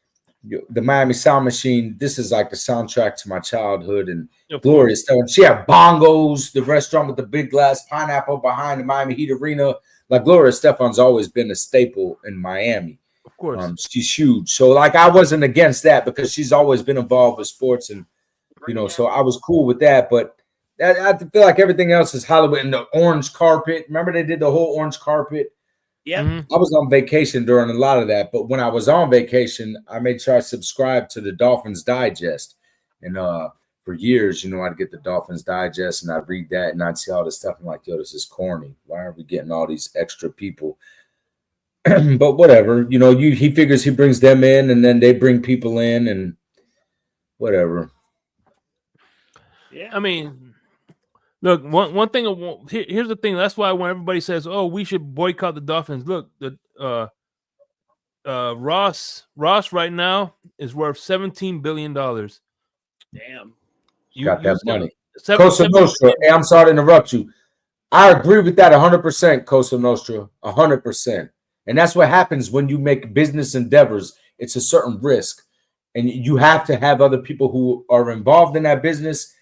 the Miami Sound Machine, this is like the soundtrack to my childhood. And Gloria Estefan, she had bongos, the restaurant with the big glass pineapple behind the Miami Heat Arena. Like Gloria Estefan's always been a staple in Miami. Of course. She's huge. So like I wasn't against that because she's always been involved with sports and so I was cool with that. But I feel like everything else is Hollywood and the orange carpet. Remember they did the whole orange carpet? Yeah. Mm-hmm. I was on vacation during a lot of that, but when I was on vacation, I made sure I subscribed to the Dolphins Digest. And for years, I'd get the Dolphins Digest and I'd read that and I'd see all this stuff. I'm like, yo, this is corny. Why are we getting all these extra people? But whatever, he figures he brings them in and then they bring people in and whatever. Yeah. I mean, look, one thing. Here's the thing. That's why when everybody says, "Oh, we should boycott the Dolphins," look, the Ross right now is worth $17 billion. Damn. Got that money. Cosa Nostra. Hey, I'm sorry to interrupt you. I agree with that 100%, Cosa Nostra, 100%. And that's what happens when you make business endeavors. It's a certain risk. And you have to have other people who are involved in that business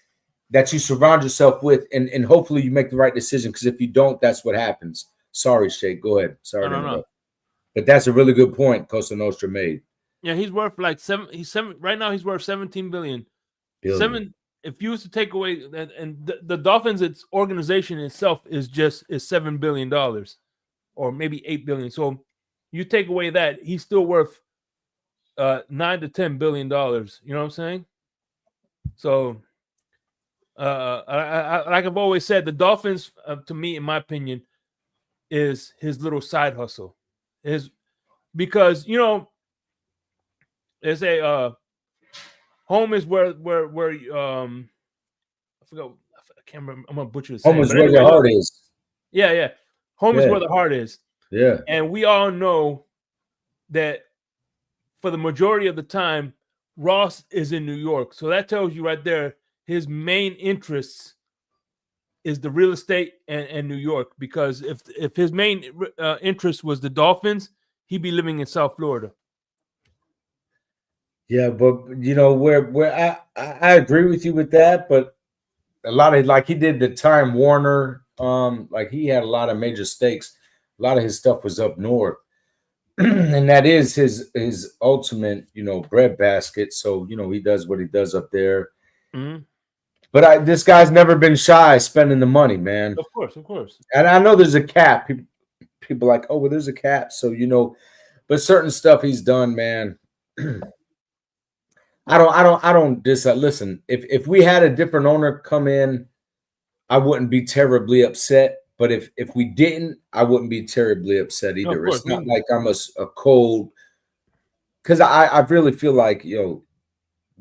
that you surround yourself with. And hopefully you make the right decision. Because if you don't, that's what happens. Sorry, Shay. Go ahead. Sorry. No. But that's a really good point Cosa Nostra made. Yeah, he's worth like right now he's worth $17 billion. If you was to take away and the Dolphins, its organization itself is $7 billion. Or maybe $8 billion. So you take away that, he's still worth $9 to $10 billion. You know what I'm saying? So, like I've always said, the Dolphins, to me, in my opinion, is his little side hustle. Because they say home is where I forgot. I can't remember. I'm gonna butcher the home is where your heart is. Yeah. Home is where the heart is. Yeah. And we all know that for the majority of the time, Ross is in New York. So that tells you right there, his main interests is the real estate and New York. Because if his main interest was the Dolphins, he'd be living in South Florida. Yeah, but where I agree with you with that, but a lot of like he did the Time Warner. Like he had a lot of major stakes. A lot of his stuff was up north, and that is his ultimate, breadbasket. So he does what he does up there. Mm-hmm. But this guy's never been shy spending the money, man. Of course. And I know there's a cap. People like, oh well, there's a cap. So but certain stuff he's done, man. I don't listen. If we had a different owner come in, I wouldn't be terribly upset. But if we didn't, I wouldn't be terribly upset either. It's not like I'm a cold, because I really feel like you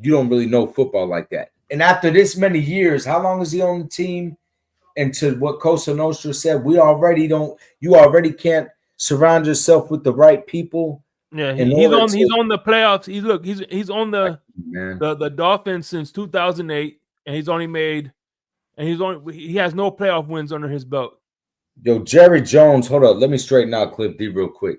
don't really know football like that. And after this many years, how long is he on the team? And to what Cosa Nostra said, you already can't surround yourself with the right people. Yeah, he's on the playoffs. He's on the man. the Dolphins since 2008, and he has no playoff wins under his belt. Yo, Jerry Jones, hold up. Let me straighten out Clip D real quick.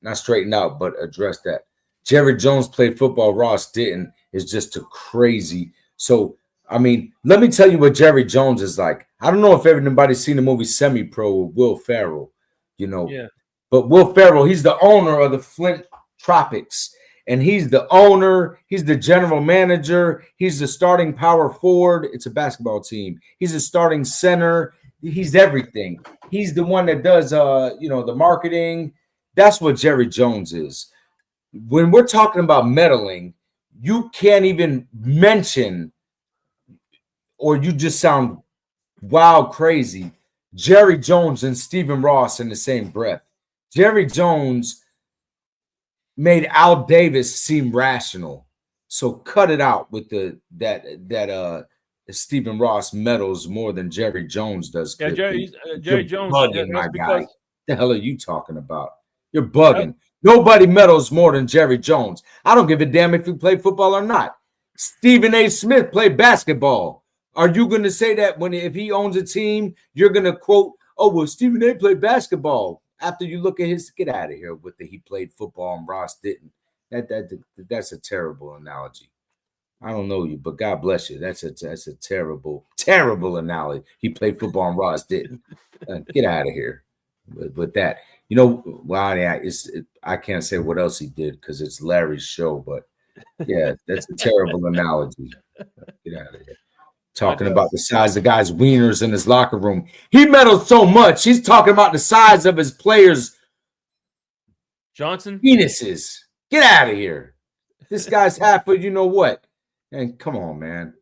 Not straighten out, but address that. Jerry Jones played football. Ross didn't. Is just a crazy. So, I mean, let me tell you what Jerry Jones is like. I don't know if everybody's seen the movie Semi-Pro with Will Ferrell, Yeah. But Will Ferrell, he's the owner of the Flint Tropics. And he's the owner. He's the general manager. He's the starting power forward. It's a basketball team. He's a starting center. He's everything. He's the one that does, the marketing. That's what Jerry Jones is. When we're talking about meddling, you can't even mention, or you just sound wild crazy, Jerry Jones and Stephen Ross in the same breath. Jerry Jones made Al Davis seem rational. So cut it out with that Stephen Ross meddles more than Jerry Jones does. Yeah, Jerry Jones. Bugging, That's my because guy. The hell are you talking about? You're bugging. Nobody meddles more than Jerry Jones. I don't give a damn if you play football or not. Stephen A. Smith played basketball. Are you going to say that if he owns a team, you're going to quote, oh, well, Stephen A. played basketball? After you look at his, get out of here with he played football and Ross didn't. That's a terrible analogy. I don't know you, but God bless you. That's a terrible, terrible analogy. He played football and Ross didn't. Get out of here with that. I can't say what else he did because it's Larry's show, but yeah, that's a terrible analogy. Get out of here. Talking about the size of guys' wieners in his locker room. He meddles so much. He's talking about the size of his players' Johnson penises. Get out of here. This guy's half of you know what. And come on, man.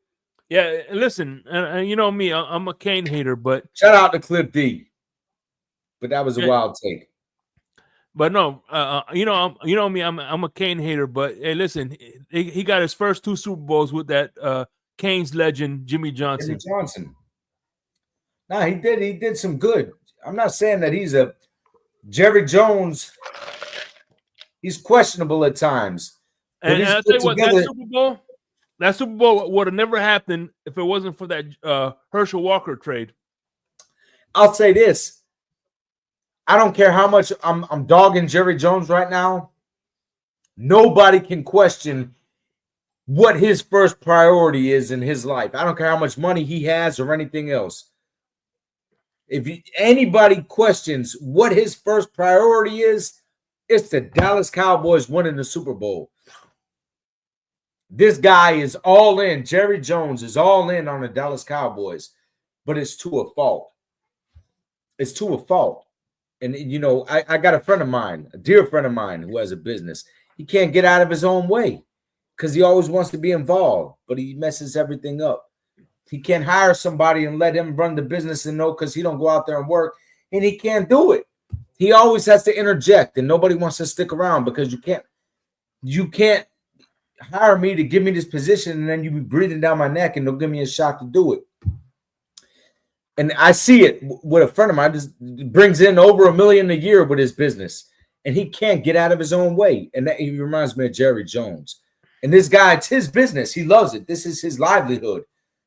Yeah, listen, and you know me, I'm a Kane hater, but shout out to Clip D. But that was a wild take. But no, you know me, I'm a Kane hater. But hey, listen, he got his first 2 Super Bowls with that Kane's legend Jimmy Johnson. No, he did. He did some good. I'm not saying that he's a Jerry Jones. He's questionable at times. And I'll tell you what, that Super Bowl would have never happened if it wasn't for that Herschel Walker trade. I'll say this. I don't care how much I'm dogging Jerry Jones right now. Nobody can question what his first priority is in his life. I don't care how much money he has or anything else. If anybody questions what his first priority is, it's the Dallas Cowboys winning the Super Bowl. This guy is all in. Jerry Jones is all in on the Dallas Cowboys, but it's to a fault. It's to a fault. And, I got a friend of mine, a dear friend of mine who has a business. He can't get out of his own way because he always wants to be involved, but he messes everything up. He can't hire somebody and let him run the business and know because he don't go out there and work, and he can't do it. He always has to interject, and nobody wants to stick around because you can't hire me to give me this position, and then you be breathing down my neck and don't give me a shot to do it. And I see it with a friend of mine, just brings in over $1 million a year with his business, and he can't get out of his own way. And that he reminds me of Jerry Jones. And this guy, it's his business. He loves it. This is his livelihood,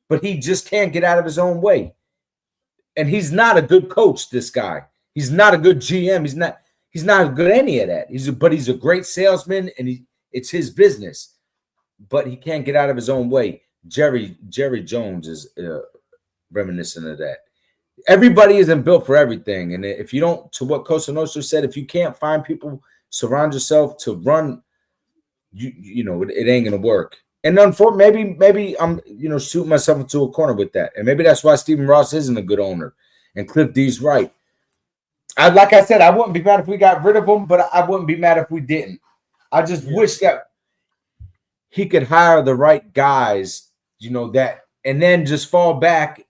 but he just can't get out of his own way. And he's not a good coach, this guy. He's not a good GM. He's not good at any of that. But he's a great salesman, and it's his business. But he can't get out of his own way. Jerry Jones is reminiscent of that. Everybody isn't built for everything, and if you don't, to what Costa Nostra said, if you can't find people, surround yourself to run, it ain't gonna work. And unfortunately, maybe I'm shooting myself into a corner with that, and maybe that's why Stephen Ross isn't a good owner, and Cliff D's right. Like I said, I wouldn't be mad if we got rid of him, but I wouldn't be mad if we didn't. I just wish that he could hire the right guys, that, and then just fall back.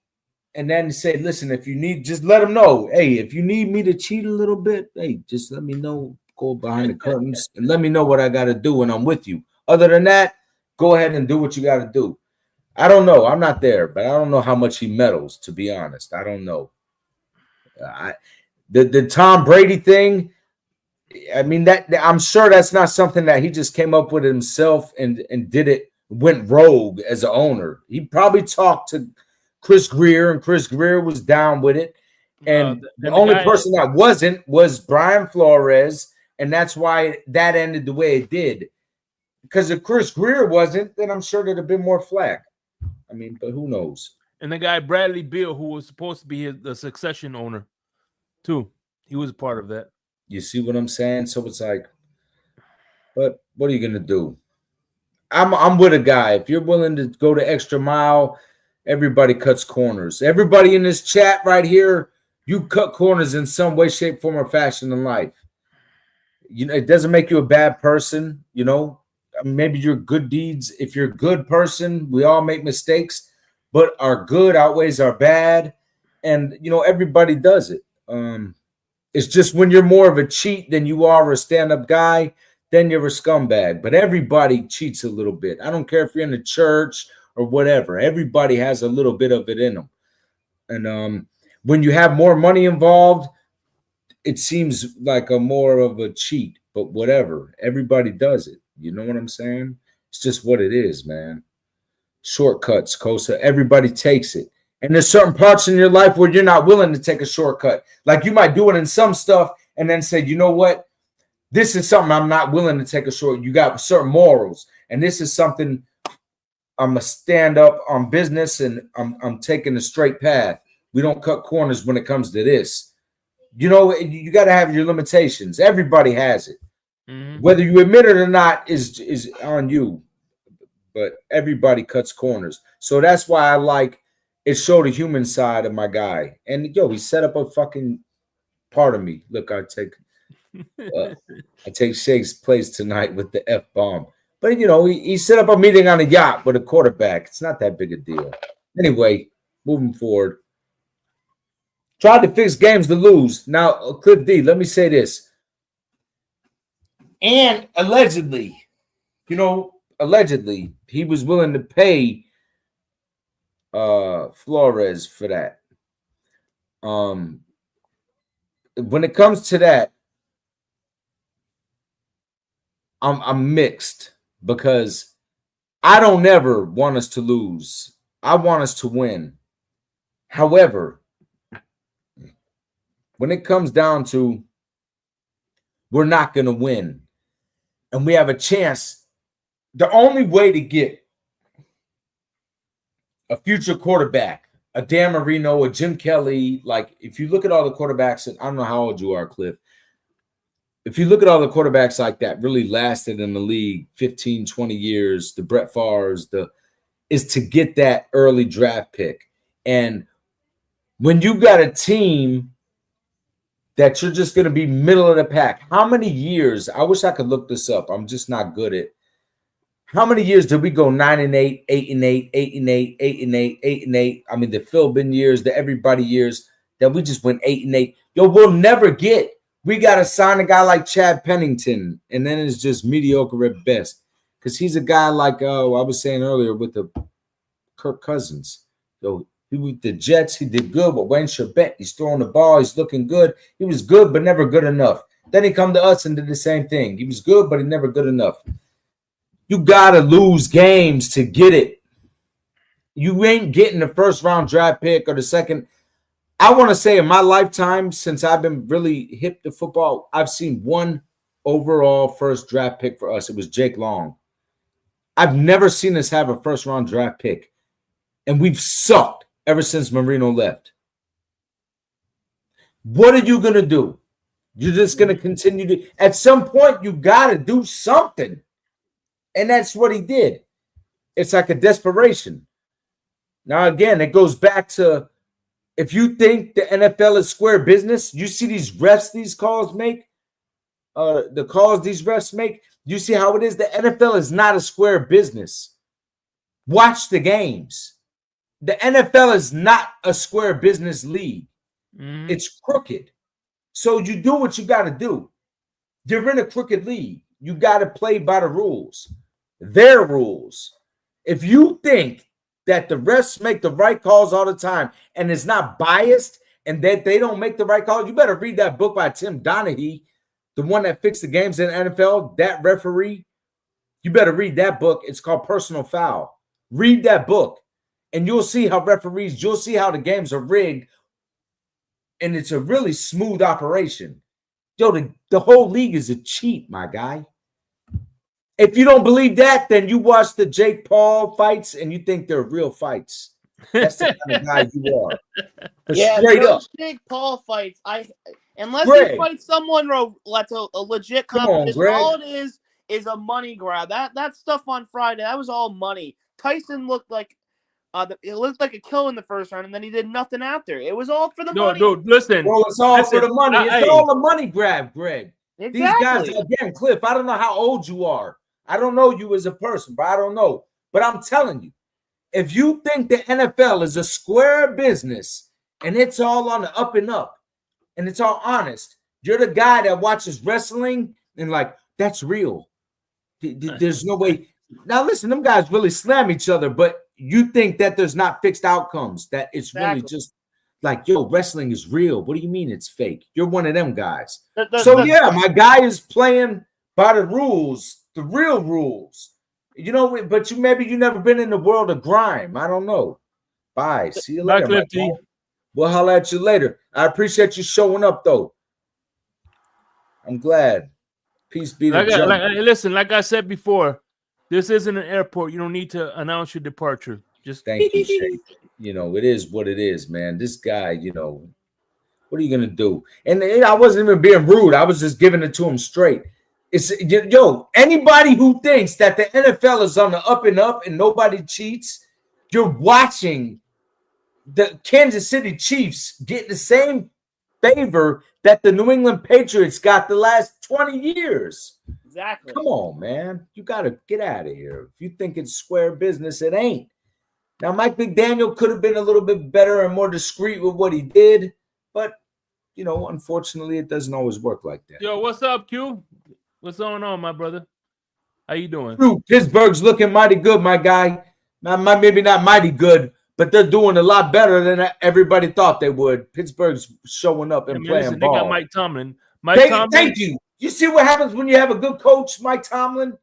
And then say, listen, if you need, just let them know. Hey, if you need me to cheat a little bit, hey, just let me know. Go behind the curtains and let me know what I got to do, and I'm with you. Other than that, go ahead and do what you got to do. I don't know. I'm not there, but I don't know how much he meddles, to be honest. I don't know. The Tom Brady thing, I mean, that I'm sure that's not something that he just came up with himself and did it went rogue as an owner. He probably talked to Chris Greer, and Chris Greer was down with it. And the only person that wasn't was Brian Flores, and that's why that ended the way it did. Because if Chris Greer wasn't, then I'm sure there'd have been more flack. I mean, but who knows? And the guy Bradley Beal, who was supposed to be the succession owner, too, he was a part of that. You see what I'm saying? So it's like, but what are you gonna do? I'm with a guy. If you're willing to go the extra mile, everybody cuts corners. Everybody in this chat right here, you cut corners in some way, shape, form, or fashion in life. You know, it doesn't make you a bad person. You know, maybe your good deeds. If you're a good person, we all make mistakes, but our good outweighs our bad, and you know everybody does it. It's just when you're more of a cheat than you are a stand-up guy, then you're a scumbag. But everybody cheats a little bit. I don't care if you're in the church or whatever. Everybody has a little bit of it in them. And when you have more money involved, it seems like a more of a cheat. But whatever. Everybody does it. You know what I'm saying? It's just what it is, man. Shortcuts, Kosa. Everybody takes it. And there's certain parts in your life where you're not willing to take a shortcut. Like you might do it in some stuff and then say, you know what? This is something I'm not willing to take a short. You got certain morals. And this is something I'm a stand up on business and I'm taking a straight path. We don't cut corners when it comes to this. You know, you got to have your limitations. Everybody has it. Mm-hmm. Whether you admit it or not is on you. But everybody cuts corners. So that's why I like it showed a human side of my guy. And yo, he set up a fucking part of me. Look, I take Shake's place tonight with the F-bomb. But you know, he set up a meeting on a yacht with a quarterback. It's not that big a deal. Anyway, moving forward. Tried to fix games to lose. Now, Cliff D, let me say this. And allegedly, he was willing to pay Flores for that. When it comes to that, I'm mixed because I don't ever want us to lose. I want us to win. However, when it comes down to we're not going to win and we have a chance, the only way to get a future quarterback, a Dan Marino, a Jim Kelly, like if you look at all the quarterbacks, and I don't know how old you are, Cliff. If you look at all the quarterbacks like that really lasted in the league 15, 20 years, the Brett Favre's, is to get that early draft pick. And when you got a team that you're just going to be middle of the pack, how many years? I wish I could look this up. I'm just not good at. How many years did we go 9-8, 8-8, 8-8, 8-8, 8-8? I mean, the Philbin years, the everybody years that we just went 8-8. Yo, we'll never get. We got to sign a guy like Chad Pennington, and then it's just mediocre at best. Because he's a guy like I was saying earlier with the Kirk Cousins. Yo, he with the Jets, he did good. But Wayne Charbet, he's throwing the ball, he's looking good. He was good, but never good enough. Then he come to us and did the same thing. He was good, but he never good enough. You got to lose games to get it. You ain't getting the first round draft pick or the second. I want to say in my lifetime, since I've been really hip to football, I've seen one overall first draft pick for us. It was Jake Long. I've never seen us have a first round draft pick. And we've sucked ever since Marino left. What are you going to do? You're just going to continue to. At some point, you got to do something. And that's what he did. It's like a desperation. Now, again, it goes back to if you think the NFL is square business, you see these refs these calls make, the calls these refs make, you see how it is. The NFL is not a square business. Watch the games. The NFL is not a square business league. Mm-hmm. It's crooked. So you do what you got to do. You're in a crooked league. You got to play by the rules. Their rules. If you think that the refs make the right calls all the time and it's not biased and that they don't make the right calls, you better read that book by Tim Donaghy, the one that fixed the games in the NFL, that referee. You better read that book. It's called Personal Foul. Read that book, and you'll see how referees, you'll see how the games are rigged, and it's a really smooth operation. Yo, the whole league is a cheat, my guy. If you don't believe that, then you watch the Jake Paul fights and you think they're real fights. That's the kind of guy you are. Yeah, straight up. those Jake Paul fights, unless Greg. he fights someone that's a legit Come on, competition, Greg. all it is a money grab. That stuff on Friday, that was all money. Tyson looked like it looked like a kill in the first round, and then he did nothing after. It was all for the money. No, listen. Well, it's all for the money. It's all a money grab, Greg. Exactly. These guys, again, Cliff, I don't know how old you are. I don't know you as a person, but I don't know. But I'm telling you, if you think the NFL is a square business and it's all on the up and up and it's all honest, you're the guy that watches wrestling and like, that's real. There's no way. Now, listen, them guys really slam each other, but you think that there's not fixed outcomes, that it's really just like, yo, wrestling is real. What do you mean it's fake? You're one of them guys. My guy is playing by the rules, the real rules. You know, but maybe you never been in the world of grime. I don't know. Bye. See you later. Cliff T. We'll holler at you later. I appreciate you showing up, though. I'm glad. Peace be to you. Listen, like I said before, this isn't an airport. You don't need to announce your departure. Just thank you, Shay. You know, it is what it is, man. This guy, you know, what are you gonna do? And I wasn't even being rude. I was just giving it to him straight. It's anybody who thinks that the NFL is on the up and up and nobody cheats, you're watching the Kansas City Chiefs get the same favor that the New England Patriots got the last 20 years. Exactly. Come on, man. You got to get out of here. If you think it's square business, it ain't. Now, Mike McDaniel could have been a little bit better and more discreet with what he did, but, you know, unfortunately, it doesn't always work like that. Yo, what's up, Q? What's going on, my brother? How you doing? Pittsburgh's looking mighty good, my guy. Maybe not mighty good, but they're doing a lot better than everybody thought they would. Pittsburgh's showing up and playing ball. They got Mike Tomlin. Thank you. You see what happens when you have a good coach, Mike Tomlin?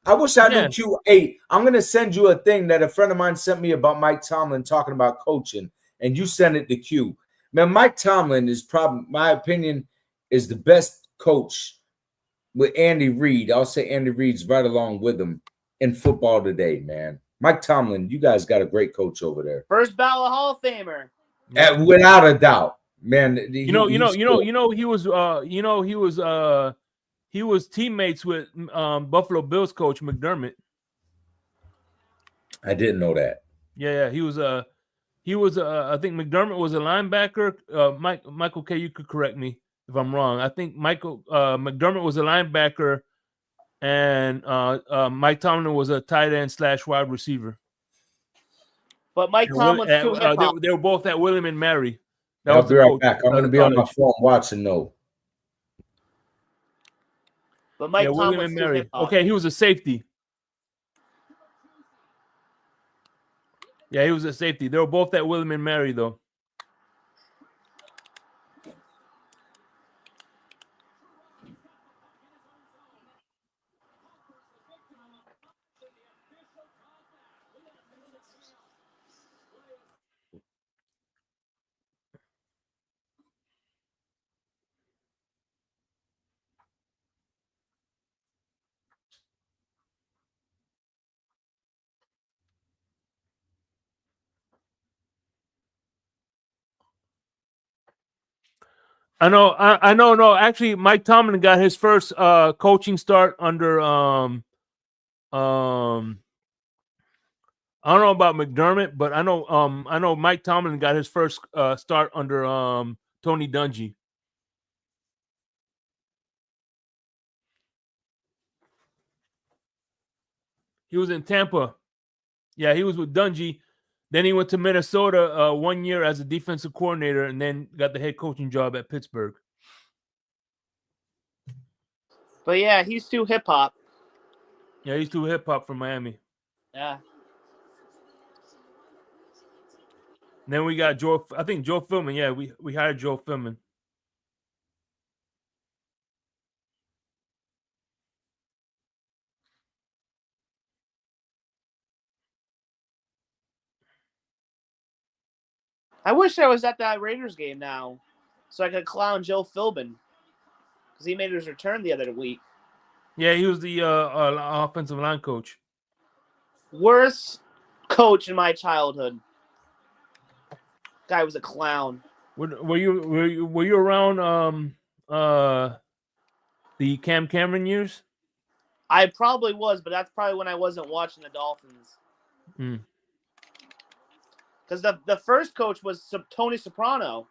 I wish I knew Q8. I'm going to send you a thing that a friend of mine sent me about Mike Tomlin talking about coaching, and you send it to Q. Man, Mike Tomlin is probably, my opinion, is the best coach with Andy Reid. I'll say Andy Reid's right along with him in football today, man. Mike Tomlin, you guys got a great coach over there. First ballot Hall of Famer. Without a doubt. Man, he was teammates with Buffalo Bills coach McDermott. I didn't know that. Yeah, he was I think McDermott was a linebacker. Michael K, you could correct me if I'm wrong. I think McDermott was a linebacker, and Mike Tomlin was a tight end / wide receiver. But Mike Tomlin's too hip-hop. They were both at William and Mary. I'll be right back. I'm going to be on my phone watching though. But Mike Tomlin's too hip-hop. Okay, he was a safety. Yeah, he was a safety. They were both at William and Mary, though. I know. No, actually, Mike Tomlin got his first coaching start under I don't know about McDermott, but I know Mike Tomlin got his first start under Tony Dungy. He was in Tampa. Yeah, he was with Dungy. Then he went to Minnesota 1 year as a defensive coordinator, and then got the head coaching job at Pittsburgh. But yeah, he's too hip hop. Yeah, he's too hip hop for Miami. Yeah. And then we got Joe. I think Joe Philman. Yeah, we hired Joe Philman. I wish I was at that Raiders game now, so I could clown Joe Philbin because he made his return the other week. Yeah, he was the offensive line coach. Worst coach in my childhood. Guy was a clown. Were you around the Cam Cameron years? I probably was, but that's probably when I wasn't watching the Dolphins. Because the first coach was Tony Soprano.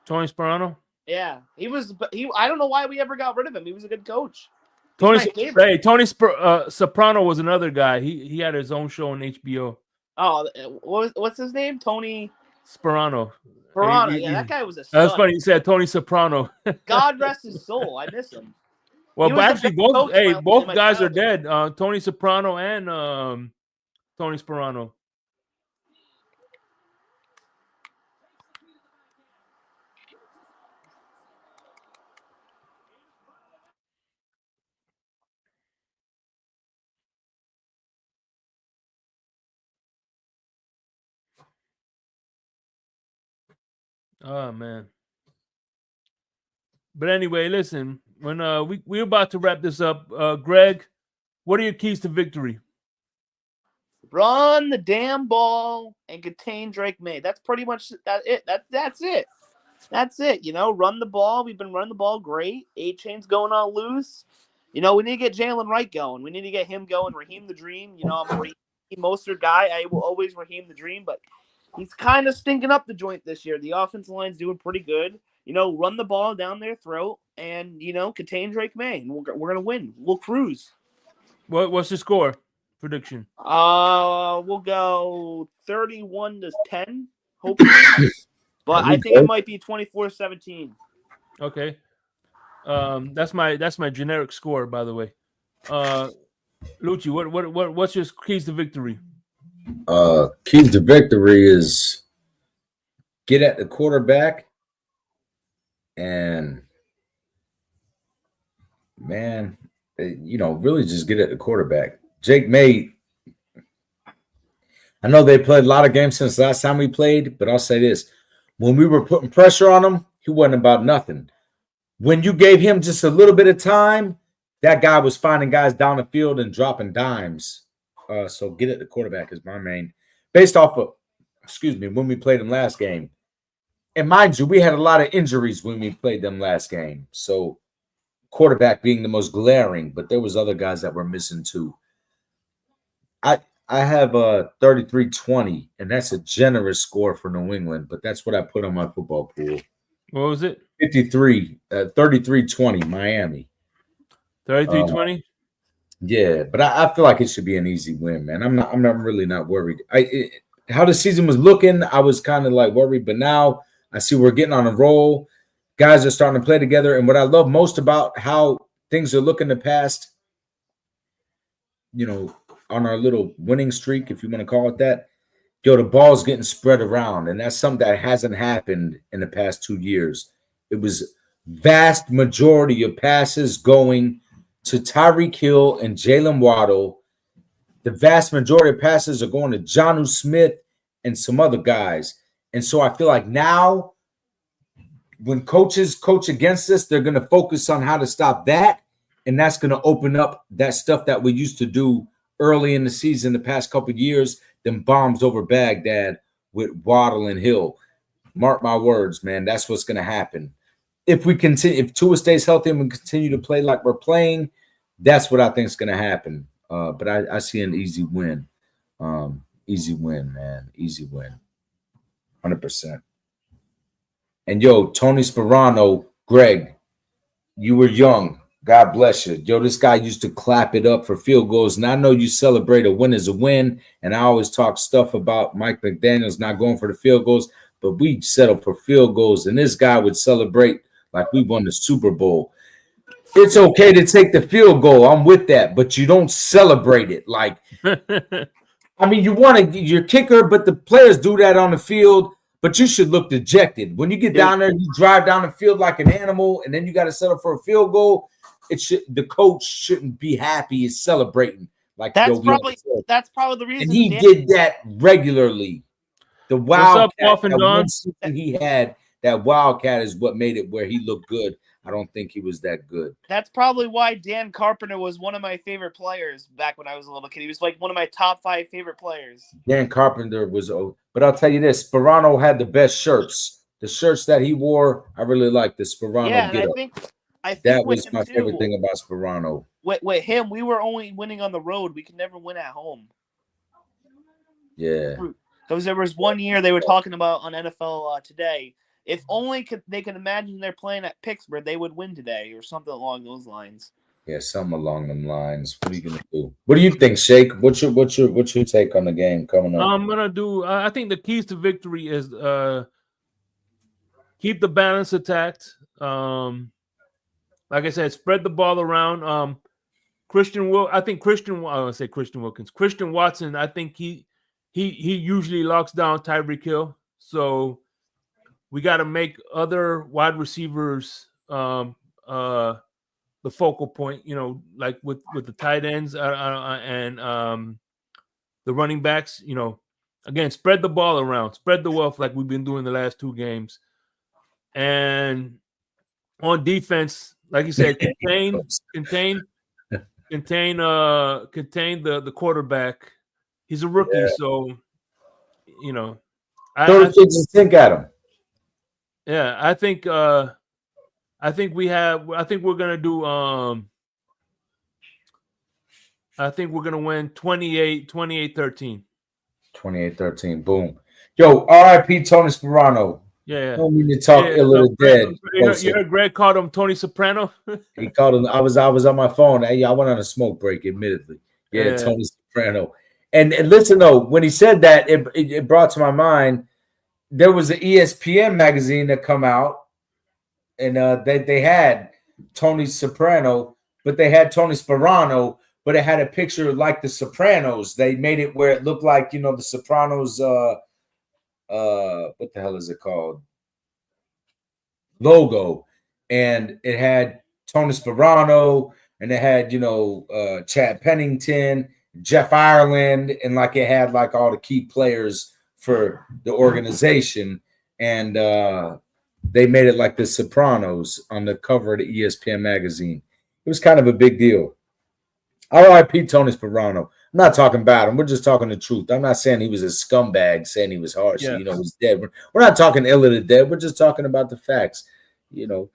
Tony Soprano? Yeah, he was. I don't know why we ever got rid of him. He was a good coach. Tony Soprano was another guy. He had his own show on HBO. Oh, what's his name? Tony Sperano. Yeah, that guy was a stud. That's funny. You said Tony Soprano. God rest his soul. I miss him. Well, but actually, both guys are dead. Tony Soprano and Tony Sperano. Oh man. But anyway, listen, when we're about to wrap this up, Greg, what are your keys to victory? Run the damn ball and contain Drake May. That's pretty much it. That's it. That's it. You know, run the ball. We've been running the ball great. A-Chain's going on loose. You know, we need to get Jalen Wright going. We need to get him going. Raheem the Dream. You know, I'm a Raheem Mostert guy. I will always Raheem the Dream, but he's kind of stinking up the joint this year. The offensive line's doing pretty good. You know, run the ball down their throat and, you know, contain Drake May. And we're going to win. We'll cruise. What's the score prediction? We'll go 31-10, hopefully. But I think it might be 24-17. Okay. That's my generic score, by the way. Lucci, what's your keys to victory? Keys to victory is get at the quarterback and man, you know, really just get at the quarterback. Jake May, I know they played a lot of games since the last time we played, but I'll say this. When we were putting pressure on him, he wasn't about nothing. When you gave him just a little bit of time, that guy was finding guys down the field and dropping dimes. So get at the quarterback is my main. Based off of, when we played him last game. And mind you, we had a lot of injuries when we played them last game. So quarterback being the most glaring, but there was other guys that were missing too. I have a 33-20, and that's a generous score for New England, but that's what I put on my football pool. What was it? 33-20, Miami. 33-20? Yeah, but I feel like it should be an easy win, man. I'm really not worried. How the season was looking, I was kind of like worried, but now I see we're getting on a roll. Guys are starting to play together, and what I love most about how things are looking the past, you know, on our little winning streak, if you want to call it that, the ball's getting spread around, and that's something that hasn't happened in the past 2 years. It was vast majority of passes going to Tyreek Hill and Jalen Waddle. The vast majority of passes are going to Jonnu Smith and some other guys. And so I feel like now when coaches coach against us, they're going to focus on how to stop that, and that's going to open up that stuff that we used to do early in the season the past couple of years, them bombs over Baghdad with Waddle and Hill. Mark my words, man, that's what's going to happen. If Tua stays healthy and we continue to play like we're playing, that's what I think is going to happen. But I see an easy win. Easy win, man. Easy win. 100%. And, Tony Sperano, Greg, you were young. God bless you. This guy used to clap it up for field goals. And I know you celebrate a win as a win. And I always talk stuff about Mike McDaniels not going for the field goals. But we settled for field goals. And this guy would celebrate like we won the Super Bowl. It's okay to take the field goal. I'm with that. But you don't celebrate it. Like, I mean, you want to your kicker, but the players do that on the field. But you should look dejected. When you get down there, you drive down the field like an animal, and then you got to settle for a field goal. The coach shouldn't be happy. He's celebrating like that's probably the reason. And he did that regularly. The What's up, Wildcat, Dolphin that Don? one season he had, that Wildcat is what made it where he looked good. I don't think he was that good. That's probably why Dan Carpenter was one of my favorite players back when I was a little kid. He was like one of my top 5 favorite players. Dan Carpenter was old. But I'll tell you this, Sperano had the best shirts. The shirts that he wore, I really liked the Sperano Yeah, and get-up. I think That with was him my too, favorite thing about Sperano. With him, we were only winning on the road. We could never win at home. Yeah. Because there was one year they were talking about on NFL Today. If only they could imagine they're playing at Pittsburgh, they would win today, or something along those lines. Yeah, something along them lines. What are you gonna do? What do you think, Shake? What's your take on the game coming up? I'm gonna do. I think the keys to victory is keep the balance intact. Like I said, spread the ball around. I think Christian. I want to say Christian Wilkins. Christian Watson. I think he usually locks down Tyreek Hill. So we got to make other wide receivers the focal point. You know, like with the tight ends and the running backs. You know, again, spread the ball around, spread the wealth like we've been doing the last 2 games, and on defense, like you said, contain the quarterback. He's a rookie, so you know. Throw the kitchen sink at him. Yeah, I think we're gonna do. I think we're gonna win 28-13. 28-13. Boom. Yo, R.I.P. Tony Sperano. Yeah. Don't mean to talk ill of the dead. You heard Greg called him Tony Soprano? He called him. I was on my phone. Hey, I went on a smoke break, admittedly. Yeah. Tony Soprano. And listen though, when he said that, it brought to my mind there was an ESPN magazine that come out, and they had Tony Soprano, but they had Tony Sperano, but it had a picture like the Sopranos. They made it where it looked like, you know, the Sopranos. What the hell is it called? Logo, and it had Tony Sperano, and it had, you know, Chad Pennington, Jeff Ireland, and like it had like all the key players for the organization, and they made it like the Sopranos on the cover of the ESPN magazine. It was kind of a big deal. R.I.P. Tony Sperano. I'm not talking about him. We're just talking the truth. I'm not saying he was a scumbag, saying he was harsh. Yeah. You know, he's dead. We're not talking ill of the dead. We're just talking about the facts. You know,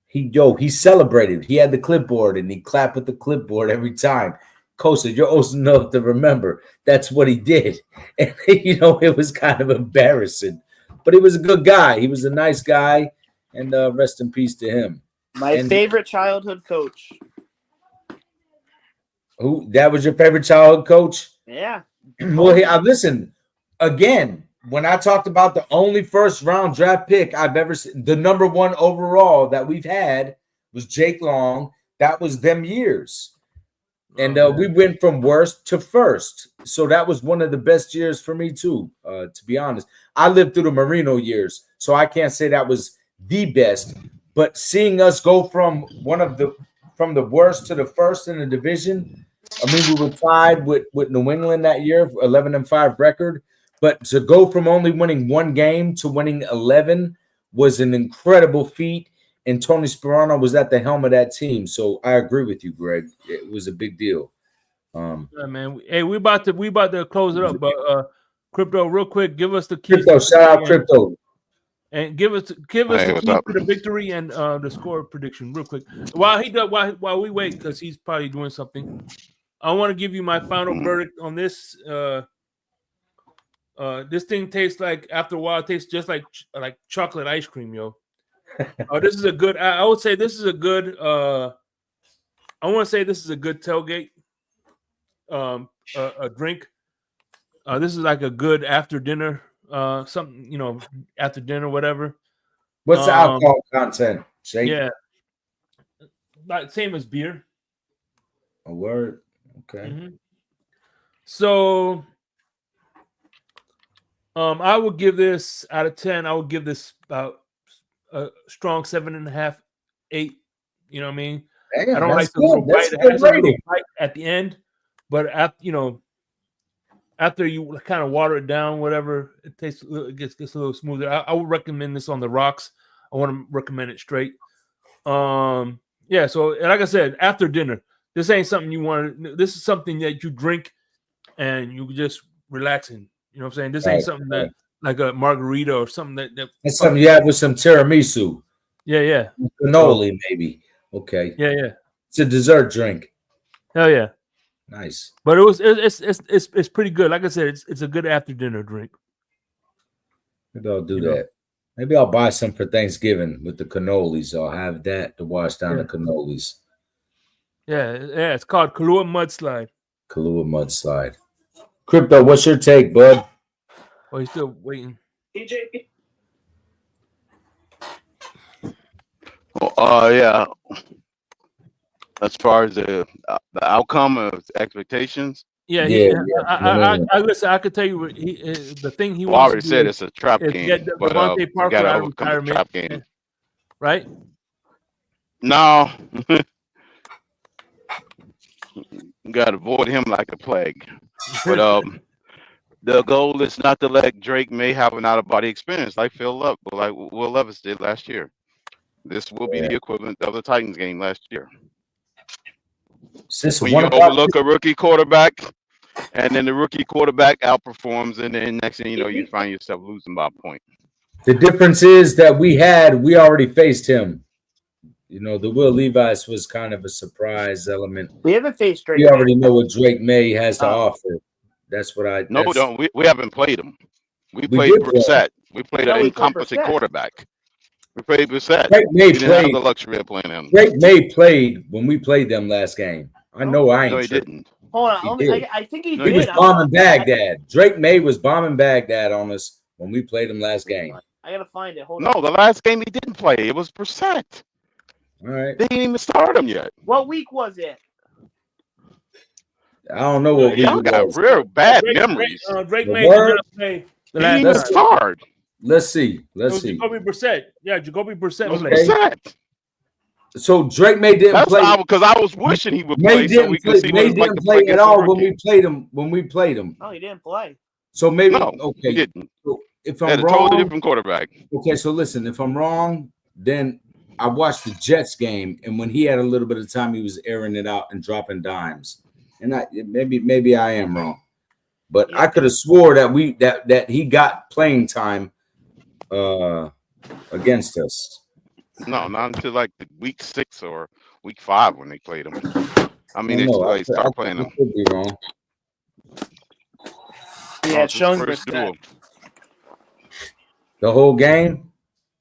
he celebrated. He had the clipboard and he clapped with the clipboard every time. Kosa, you're old enough to remember that's what he did. And, you know, it was kind of embarrassing. But he was a good guy. He was a nice guy. And rest in peace to him. My favorite childhood coach. Who? That was your favorite childhood coach? Yeah. Well, listen, again, when I talked about the only first-round draft pick I've ever seen, the number 1 overall that we've had was Jake Long. That was them years. And we went from worst to first. So that was one of the best years for me, too, to be honest. I lived through the Marino years, so I can't say that was the best. But seeing us go from the worst to the first in the division, I mean, we were tied with New England that year, 11-5 record. But to go from only winning 1 game to winning 11 was an incredible feat. And Tony Sperano was at the helm of that team. So I agree with you, Greg. It was a big deal. Yeah, man. Hey, we about to close it up, but Crypto, real quick, give us the keys. Crypto, shout out Crypto. And give us the keys to the victory and the score prediction, real quick. While we wait, because he's probably doing something. I want to give you my final verdict on this. This thing tastes like, after a while, it tastes just like chocolate ice cream, yo. This is a good. I would say this is a good. I want to say this is a good tailgate. A drink. This is like a good after dinner. Something, you know, after dinner, whatever. What's the alcohol content? Shake? Yeah, like same as beer. A word. Okay. Mm-hmm. So, I would give this out of 10. I would give this about a strong 7.5, 8. You know what I mean? Damn, I don't like the little bite. It has a little bite at the end, but after, you know, after you kind of water it down, whatever, it tastes a little, it gets a little smoother. I would recommend this on the rocks. I want to recommend it straight. Yeah. So like I said, after dinner, this ain't something you want to. This is something that you drink and you just relaxing. You know what I'm saying? This ain't something that like a margarita or something that That's something you have with some tiramisu. Yeah. Cannoli, maybe. Okay. Yeah. It's a dessert drink. Hell yeah. Nice. But it's pretty good. Like I said, it's a good after dinner drink. Maybe I'll do that. Maybe I'll buy some for Thanksgiving with the cannolis. I'll have that to wash down the cannolis. Yeah. It's called Kahlua Mudslide. Kahlua Mudslide. Crypto, what's your take, bud? Oh, he's still waiting. DJ. Yeah. As far as the outcome of expectations. Yeah. I listen. I could tell you the thing he I wants already to said do it's a trap is game, get but Devontae Parker gotta out of overcome the retirement, trap game. right? No, you gotta avoid him like a plague. But the goal is not to let Drake May have an out-of-body experience like Will Levis did last year. This will be the equivalent of the Titans game last year. When you overlook a rookie quarterback, and then the rookie quarterback outperforms, and then next thing you know, you find yourself losing by a point. The difference is that we already faced him. You know, the Will Levis was kind of a surprise element. We haven't faced Drake. We already know what Drake May has to offer. That's what I. No, we don't. We haven't played him. We played Brissett. We played an incompetent quarterback. We played Brissett. Drake May didn't have the luxury of playing him. Drake May played when we played them last game. I know I ain't. No, he didn't. Hold on. I think he did. He was bombing Baghdad. Drake May was bombing Baghdad on us when we played him last game. I gotta find it. Hold on. No, the last game he didn't play. It was Brissett. All right. They didn't even start him yet. What week was it? I don't know what y'all got real bad memories. Drake May did not play the last time. Start. Let's see. Jacoby Brissett. Yeah, Jacoby Brissett played. Brissett. So Drake May didn't play because I was wishing he would play so we could see what it's like to play at all when we played him. No, he didn't play. So maybe he didn't. So if I'm wrong, totally different quarterback. Okay, so listen, if I'm wrong, then I watched the Jets game, and when he had a little bit of time, he was airing it out and dropping dimes. And maybe I am wrong, but I could have swore that that he got playing time against us. No, not until like week 6 or week 5 when they played him. I mean, they started playing him. Could be wrong. Yeah, it's showing Brissett. The whole game?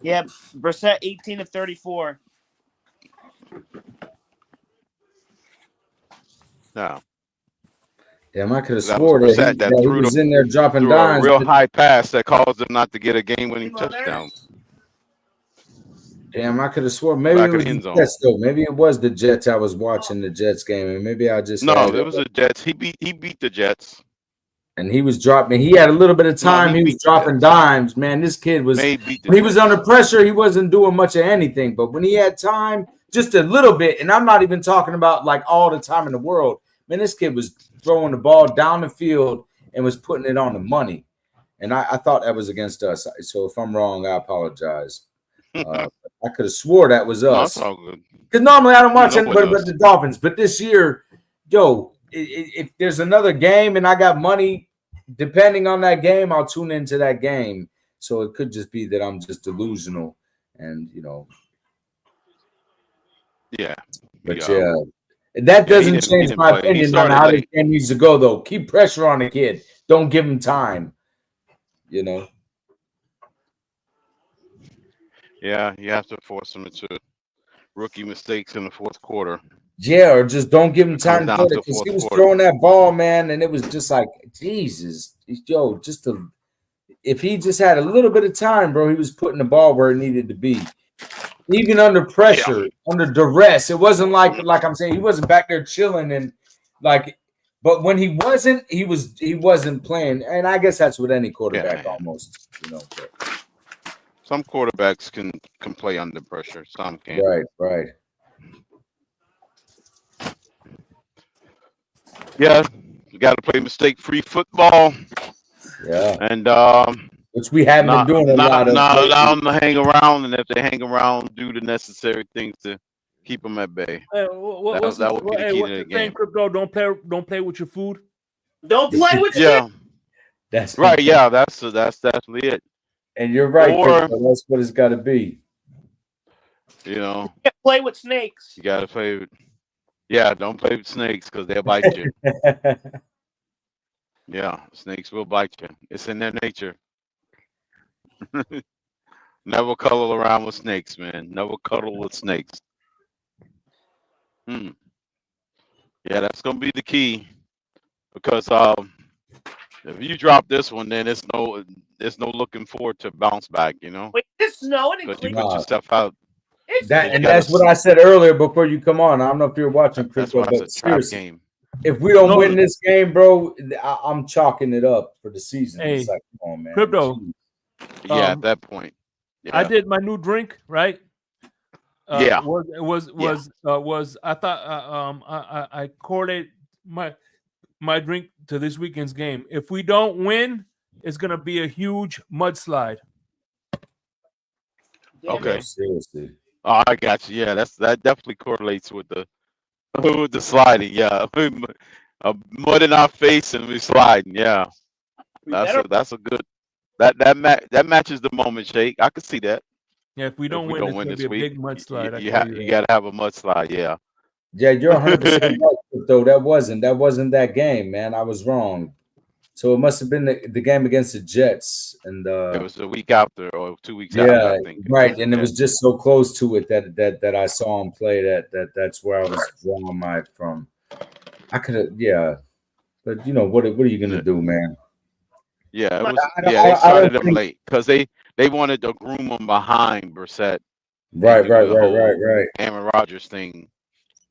Yeah, Brissett 18 of 34. No. Damn, I could have swore that he was in there dropping dimes. A real high pass that caused them not to get a game-winning touchdown. Damn, I could have sworn maybe it was the Jets though. Maybe it was the Jets. I was watching the Jets game, and maybe I just it was the Jets. He beat the Jets, and he was dropping. He had a little bit of time. He was dropping dimes. Man, this kid was. When he was under pressure, he wasn't doing much of anything. But when he had time, just a little bit, and I'm not even talking about like all the time in the world. Man, this kid was throwing the ball down the field and was putting it on the money. And I thought that was against us. So if I'm wrong, I apologize. I could have swore that was us. Because normally I don't watch anybody but the Dolphins. But this year, if there's another game and I got money, depending on that game, I'll tune into that game. So it could just be that I'm just delusional. And, Yeah. But that doesn't change my opinion on how this game needs to go, though. Keep pressure on the kid. Don't give him time. Yeah, you have to force him into rookie mistakes in the fourth quarter. Yeah, or just don't give him time to play because he was throwing that ball, man, and it was just like, Jesus, if he just had a little bit of time, bro, he was putting the ball where it needed to be. Even under pressure, under duress. It wasn't like I'm saying, he wasn't back there chilling and like, but when he wasn't, he wasn't playing. And I guess that's with any quarterback almost, But. Some quarterbacks can play under pressure. Some can't. Right. Yeah, We got to play mistake-free football, Yeah, and which we have been doing a lot of. allow them to hang around, and if they hang around, do the necessary things to keep them at bay. That would be the key to the game. Crypto, don't play with your food. Don't play with Yeah, That's right. Yeah, that's definitely it. And you're right, Or- Crypto, that's what it's got to be. You know, You can't play with snakes. you got to play with. Yeah, don't play with snakes because they'll bite you. Yeah, snakes will bite you. It's in their nature. Never cuddle around with snakes, man. Never cuddle with snakes. Yeah, that's gonna be the key. Because if you drop this one, then there's no looking forward to bounce back, you know? Wait, it's snowing in Because you Cleveland. put yourself out. It's That's what I said earlier before you come on. I don't know if you're watching, That's Crypto, why it's but a trap seriously, game. if we don't win this game, bro, I'm chalking it up for the season. Hey, it's like, come on, man. Crypto. Jeez. Yeah, at that point. Yeah. I did my new drink, right? Yeah. I thought I correlate my drink to this weekend's game. If we don't win, it's gonna be a huge mudslide. Okay. Seriously. Oh, I got you. Yeah, that definitely correlates with the sliding. Yeah, mud in our face and we sliding. Yeah, that's a good. That matches the moment, Shake. I could see that. Yeah, if we don't win, it's gonna be a big mudslide. You got to have a mudslide. Yeah. Yeah, you're 100% right, Crypto. That wasn't that game, man. I was wrong. So it must have been the game against the Jets, and it was a week after or 2 weeks after. I think. Right, and it was just so close to it that I saw him play that's where I was drawing my from. I could have, yeah, but you know what are you gonna do, man? Yeah, it was, they started them late because they wanted to groom them behind Brissett. Right. Aaron Rodgers thing,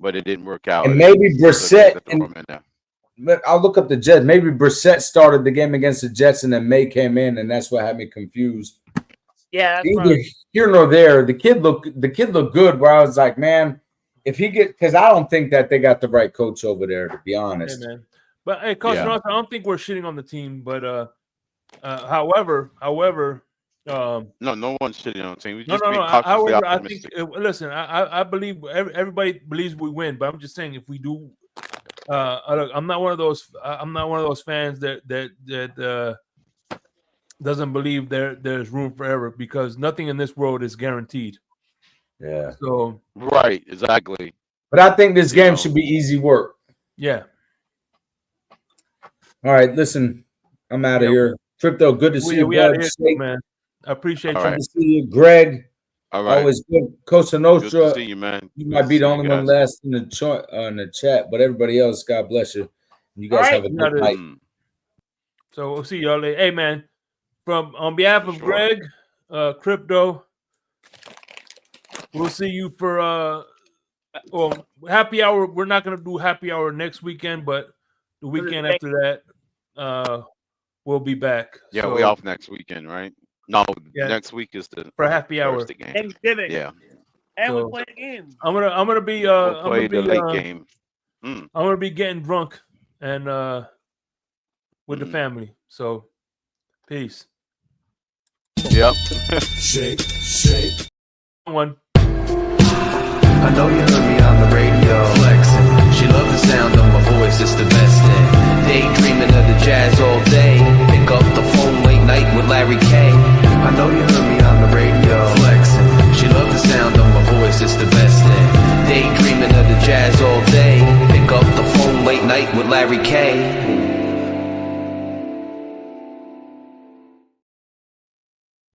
but it didn't work out. And maybe Brissett I'll look up the Jets. Maybe Brissett started the game against the Jets, and then May came in, and that's what had me confused. Yeah, either here nor there. The kid looked good. Where I was like, man, if he because I don't think that they got the right coach over there, to be honest. Hey, man. But hey, Coach Ross, I don't think we're shitting on the team. But however, no one's shitting on the team. However, I think listen, I believe everybody believes we win, but I'm just saying if we do. I'm not one of those fans that doesn't believe there's room for error because nothing in this world is guaranteed. Yeah. So right, exactly. But I think this game should be easy work. Yeah. All right, listen, I'm out of here. Crypto, good to see you, man. I appreciate you. Good to see you, Greg. All right. Always good. Coach Nostra. Good to see you, man. You might be the only one last in the chat, but everybody else, God bless you. You guys have a good night. So we'll see y'all later. Hey, man, on behalf of Greg, Crypto, we'll see you for happy hour. We're not gonna do happy hour next weekend, but the weekend after that, we'll be back. Yeah, we off next weekend, right? No, next week is for happy hour game. Thanksgiving. Yeah, and we play a game. I'm gonna be play the late game. I'm gonna be getting drunk and with the family. So, peace. Yep. Shake. One. I know you heard me on the radio flexing. She loved the sound of my voice, it's the best thing. Daydreaming of the jazz all day. Pick up the phone late night with Larry K. I know you heard me on the radio flexing. She loved the sound of my voice, it's the best thing. Daydreaming of the jazz all day. Pick up the phone late night with Larry K.